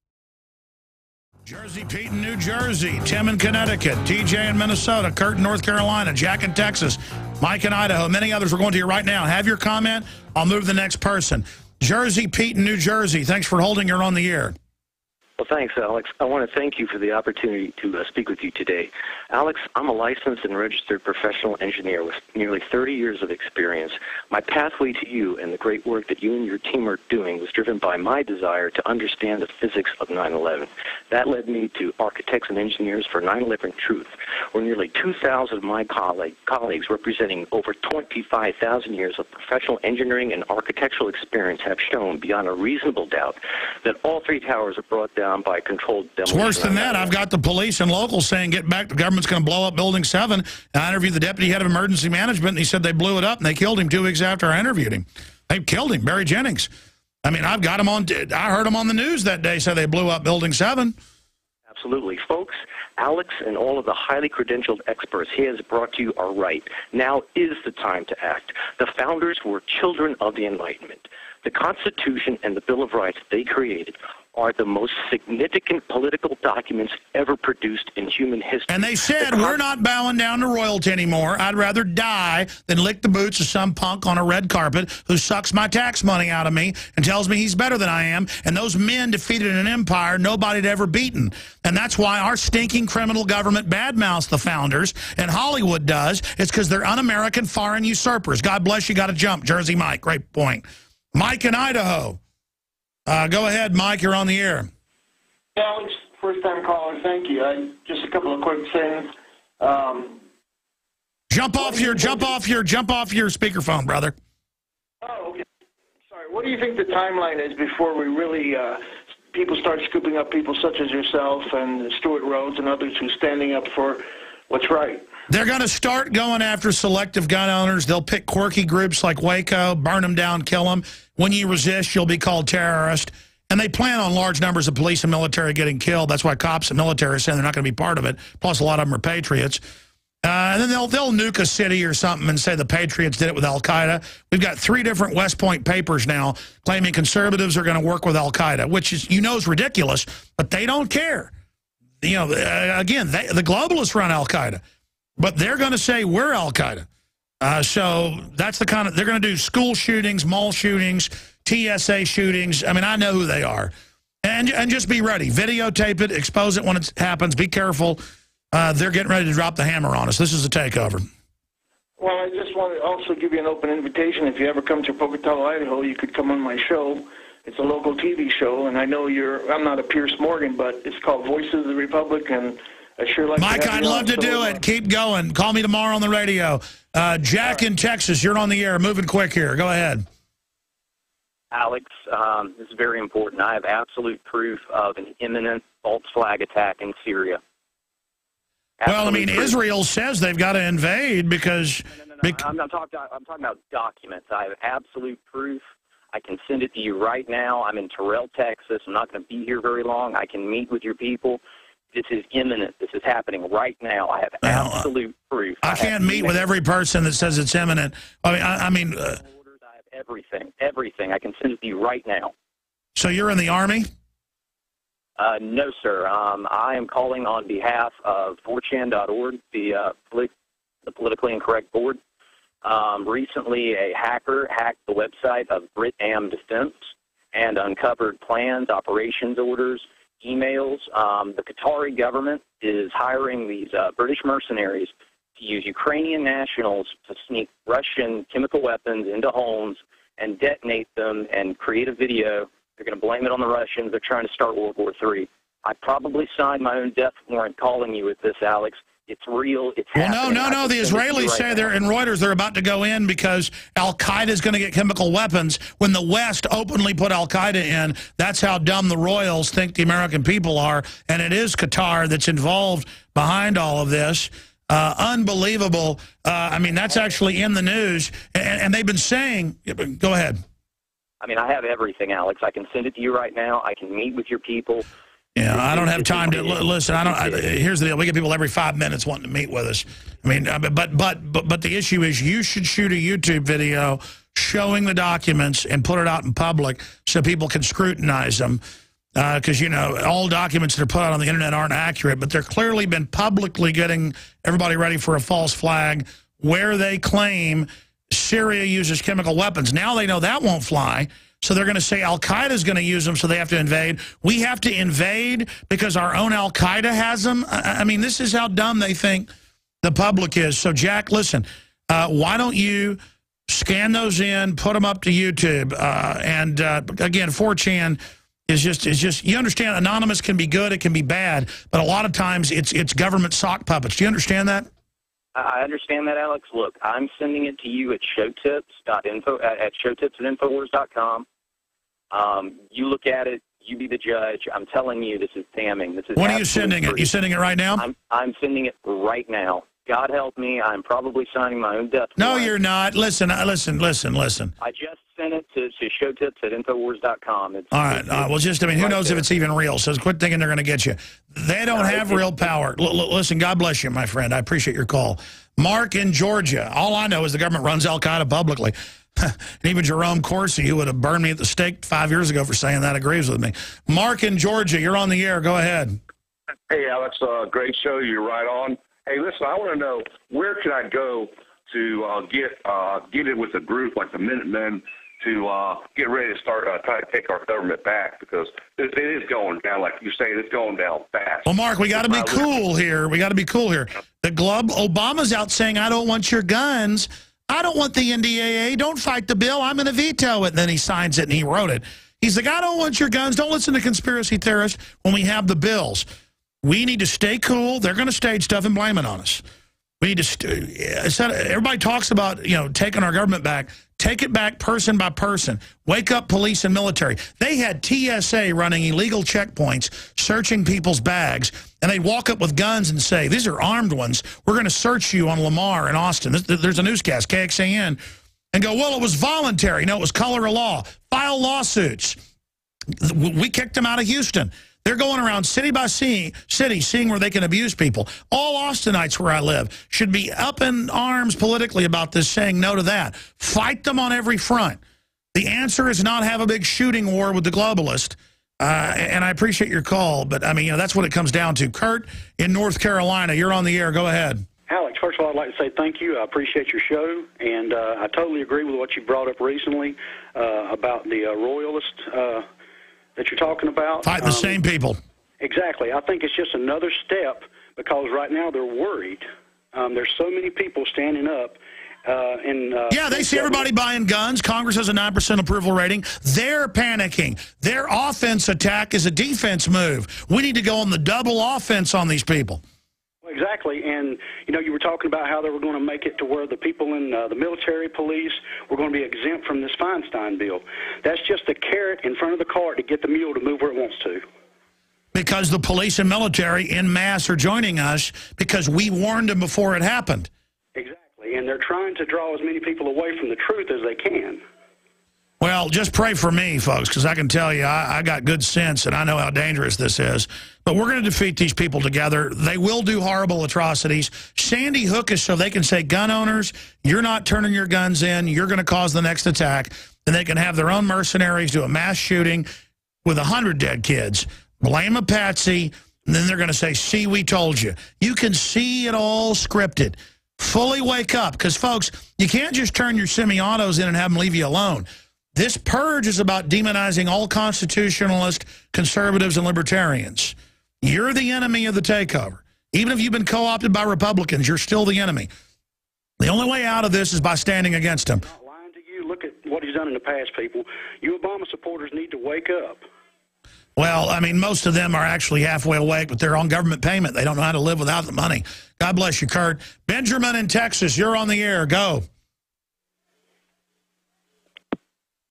Jersey Pete in New Jersey, Tim in Connecticut, TJ in Minnesota, Kurt in North Carolina, Jack in Texas, Mike in Idaho, many others. We're going to you right now. Have your comment. I'll move to the next person. Jersey Pete in New Jersey, thanks for holding. You're on the air. Well, thanks, Alex. I want to thank you for the opportunity to speak with you today. Alex, I'm a licensed and registered professional engineer with nearly 30 years of experience. My pathway to you and the great work that you and your team are doing was driven by my desire to understand the physics of 9/11. That led me to Architects and Engineers for 9/11 Truth, where nearly 2,000 of my colleagues representing over 25,000 years of professional engineering and architectural experience have shown beyond a reasonable doubt that all three towers are brought down by controlled demolition. It's worse than that. I've got the police and locals saying, get back, the government's going to blow up Building 7. And I interviewed the deputy head of emergency management, and he said they blew it up, and they killed him 2 weeks after I interviewed him. They killed him, Barry Jennings. I mean, I've got him on, I heard him on the news that day say they blew up Building 7. Absolutely. Folks, Alex and all of the highly credentialed experts he has brought to you are right. Now is the time to act. The founders were children of the Enlightenment. The Constitution and the Bill of Rights they created are the most significant political documents ever produced in human history. And they said, we're not bowing down to royalty anymore. I'd rather die than lick the boots of some punk on a red carpet who sucks my tax money out of me and tells me he's better than I am. And those men defeated an empire nobody had ever beaten. And that's why our stinking criminal government badmouths the founders, and Hollywood does. It's because they're un-American foreign usurpers. God bless you, got to jump. Jersey Mike, great point. Mike in Idaho. Go ahead, Mike. You're on the air. Alex, first-time caller. Thank you. Just a couple of quick things. Jump off your speakerphone, brother. Oh, okay. Sorry. What do you think the timeline is before we really people start scooping up people such as yourself and Stuart Rhodes and others who are standing up for what's right? They're going to start going after selective gun owners. They'll pick quirky groups like Waco, burn them down, kill them. When you resist, you'll be called terrorist. And they plan on large numbers of police and military getting killed. That's why cops and military are saying they're not going to be part of it. Plus, a lot of them are patriots. And then they'll nuke a city or something and say the patriots did it with al-Qaeda. We've got 3 different West Point papers now claiming conservatives are going to work with al-Qaeda, which is, is ridiculous, but they don't care. Again, the globalists run al-Qaeda. But they're going to say we're al-Qaeda. So that's the kind of, they're going to do school shootings, mall shootings, TSA shootings. I mean, I know who they are. And just be ready. Videotape it, expose it when it happens. Be careful. They're getting ready to drop the hammer on us. This is a takeover. Well, I just want to also give you an open invitation. If you ever come to Pocatello, Idaho, you could come on my show. It's a local TV show, and I know I'm not a Pierce Morgan, but it's called Voices of the Republic, and I sure like Mike, I'd love to do it. Keep going. Call me tomorrow on the radio. Jack in Texas, you're on the air. Moving quick here. Go ahead. Alex, this is very important. I have absolute proof of an imminent false flag attack in Syria. Well, I mean, Israel says they've got to invade because... No. I'm talking about documents. I have absolute proof. I can send it to you right now. I'm in Terrell, Texas. I'm not going to be here very long. I can meet with your people. This is imminent. This is happening right now. I have absolute proof. I can't meet with every person that says it's imminent. I mean, I have everything. I can send it to you right now. So you're in the Army? No, sir. I am calling on behalf of 4chan.org, the politically incorrect board. Recently, a hacker hacked the website of BritAm Defense and uncovered plans, operations orders, emails. The Qatari government is hiring these British mercenaries to use Ukrainian nationals to sneak Russian chemical weapons into homes and detonate them and create a video. They're going to blame it on the Russians. They're trying to start World War III. I probably signed my own death warrant calling you with this, Alex. It's real. It's happening. No. The Israelis say they're in Reuters. They're about to go in because Al-Qaeda is going to get chemical weapons. When the West openly put Al-Qaeda in, that's how dumb the royals think the American people are. And it is Qatar that's involved behind all of this. Unbelievable. I mean, that's actually in the news. And they've been saying, go ahead. I mean, I have everything, Alex. I can send it to you right now. I can meet with your people. Yeah, I don't have time to listen. Here's the deal: we get people every 5 minutes wanting to meet with us. I mean, but the issue is, you should shoot a YouTube video showing the documents and put it out in public so people can scrutinize them. Because all documents that are put out on the internet aren't accurate, but they're clearly been publicly getting everybody ready for a false flag where they claim Syria uses chemical weapons. Now they know that won't fly. So they're going to say Al-Qaeda is going to use them, so they have to invade. We have to invade because our own Al-Qaeda has them? I mean, this is how dumb they think the public is. So, Jack, listen, why don't you scan those in, put them up to YouTube? Again, 4chan is just, you understand, anonymous can be good, it can be bad, but a lot of times it's government sock puppets. Do you understand that? I understand that, Alex. Look, I'm sending it to you at showtips.info at showtips@infowars.com. You look at it. You be the judge. I'm telling you, this is damning. This is. When are you sending it? You sending it right now? I'm sending it right now. God help me. I'm probably signing my own death warrant. No, you're not. Listen. I just sent it to showtips@infowars.com. All right. Well, who knows if it's even real? So quit thinking they're going to get you. They don't have real power. Listen, God bless you, my friend. I appreciate your call. Mark in Georgia. All I know is the government runs Al-Qaeda publicly. And even Jerome Corsi, who would have burned me at the stake 5 years ago for saying that, agrees with me. Mark in Georgia, you're on the air. Go ahead. Hey, Alex. Great show. You're right on. Hey, listen, I want to know, where can I go to get it with a group like the Minutemen to get ready to start trying to take our government back, because it is going down, like you say, it's going down fast. Well, Mark, we got to be cool here. Obama's out saying, I don't want your guns. I don't want the NDAA. Don't fight the bill. I'm going to veto it. And then he signs it, and he wrote it. He's like, I don't want your guns. Don't listen to conspiracy theorists when we have the bills. We need to stay cool. They're going to stage stuff and blame it on us. We need to. Everybody talks about taking our government back. Take it back person by person. Wake up police and military. They had TSA running illegal checkpoints, searching people's bags, and they'd walk up with guns and say, "These are armed ones. We're going to search you on Lamar in Austin." There's a newscast, KXAN, and go, "Well, it was voluntary." No, it was color of law. File lawsuits. We kicked them out of Houston. They're going around city by city, seeing where they can abuse people. All Austinites where I live should be up in arms politically about this, saying no to that. Fight them on every front. The answer is not have a big shooting war with the globalist. And I appreciate your call, but, I mean, that's what it comes down to. Kurt in North Carolina, you're on the air. Go ahead. Alex, first of all, I'd like to say thank you. I appreciate your show, and I totally agree with what you brought up recently about the royalists that you're talking about. Fight the same people. Exactly. I think it's just another step, because right now they're worried. There's so many people standing up. Yeah, they see everybody buying guns. Congress has a 9% approval rating. They're panicking. Their offense attack is a defense move. We need to go on the double offense on these people. Exactly, and you were talking about how they were going to make it to where the people in the military police were going to be exempt from this Feinstein bill. That's just a carrot in front of the cart to get the mule to move where it wants to. Because the police and military en masse are joining us because we warned them before it happened. Exactly, and they're trying to draw as many people away from the truth as they can. Well, just pray for me, folks, because I can tell you I got good sense, and I know how dangerous this is. But we're going to defeat these people together. They will do horrible atrocities. Sandy Hook is so they can say, gun owners, you're not turning your guns in. You're going to cause the next attack. And they can have their own mercenaries do a mass shooting. with 100 dead kids, blame a patsy, and then they're going to say, see, we told you. You can see it all scripted. Fully wake up, because, folks, you can't just turn your semi-autos in and have them leave you alone. This purge is about demonizing all constitutionalist conservatives and libertarians. You're the enemy of the takeover. Even if you've been co-opted by Republicans, you're still the enemy. The only way out of this is by standing against him. I'm not lying to you. Look at what he's done in the past, people. You Obama supporters need to wake up. Well, I mean, most of them are actually halfway awake, but they're on government payment. They don't know how to live without the money. God bless you, Kurt. Benjamin in Texas, you're on the air. Go.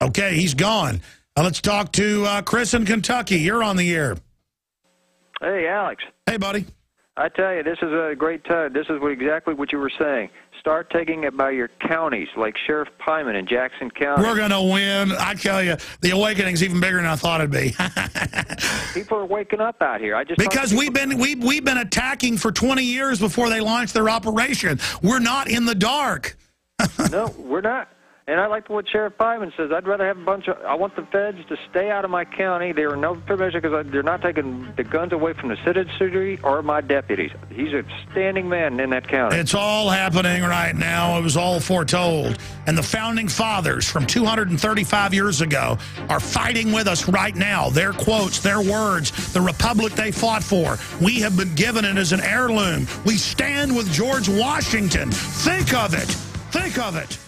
Okay, he's gone. Let's talk to Chris in Kentucky. You're on the air. Hey, Alex. Hey, buddy. I tell you, this is a great time. This is exactly what you were saying. Start taking it by your counties, like Sheriff Pyman in Jackson County. We're going to win. I tell you, the awakening's even bigger than I thought it'd be. People are waking up out here. Because we've been attacking for 20 years before they launched their operation. We're not in the dark. No, we're not. And I like what Sheriff Pyman says. I'd rather have I want the feds to stay out of my county. There are no permission because they're not taking the guns away from the citizenry or my deputies. He's a standing man in that county. It's all happening right now. It was all foretold. And the founding fathers from 235 years ago are fighting with us right now. Their quotes, their words, the republic they fought for. We have been given it as an heirloom. We stand with George Washington. Think of it. Think of it.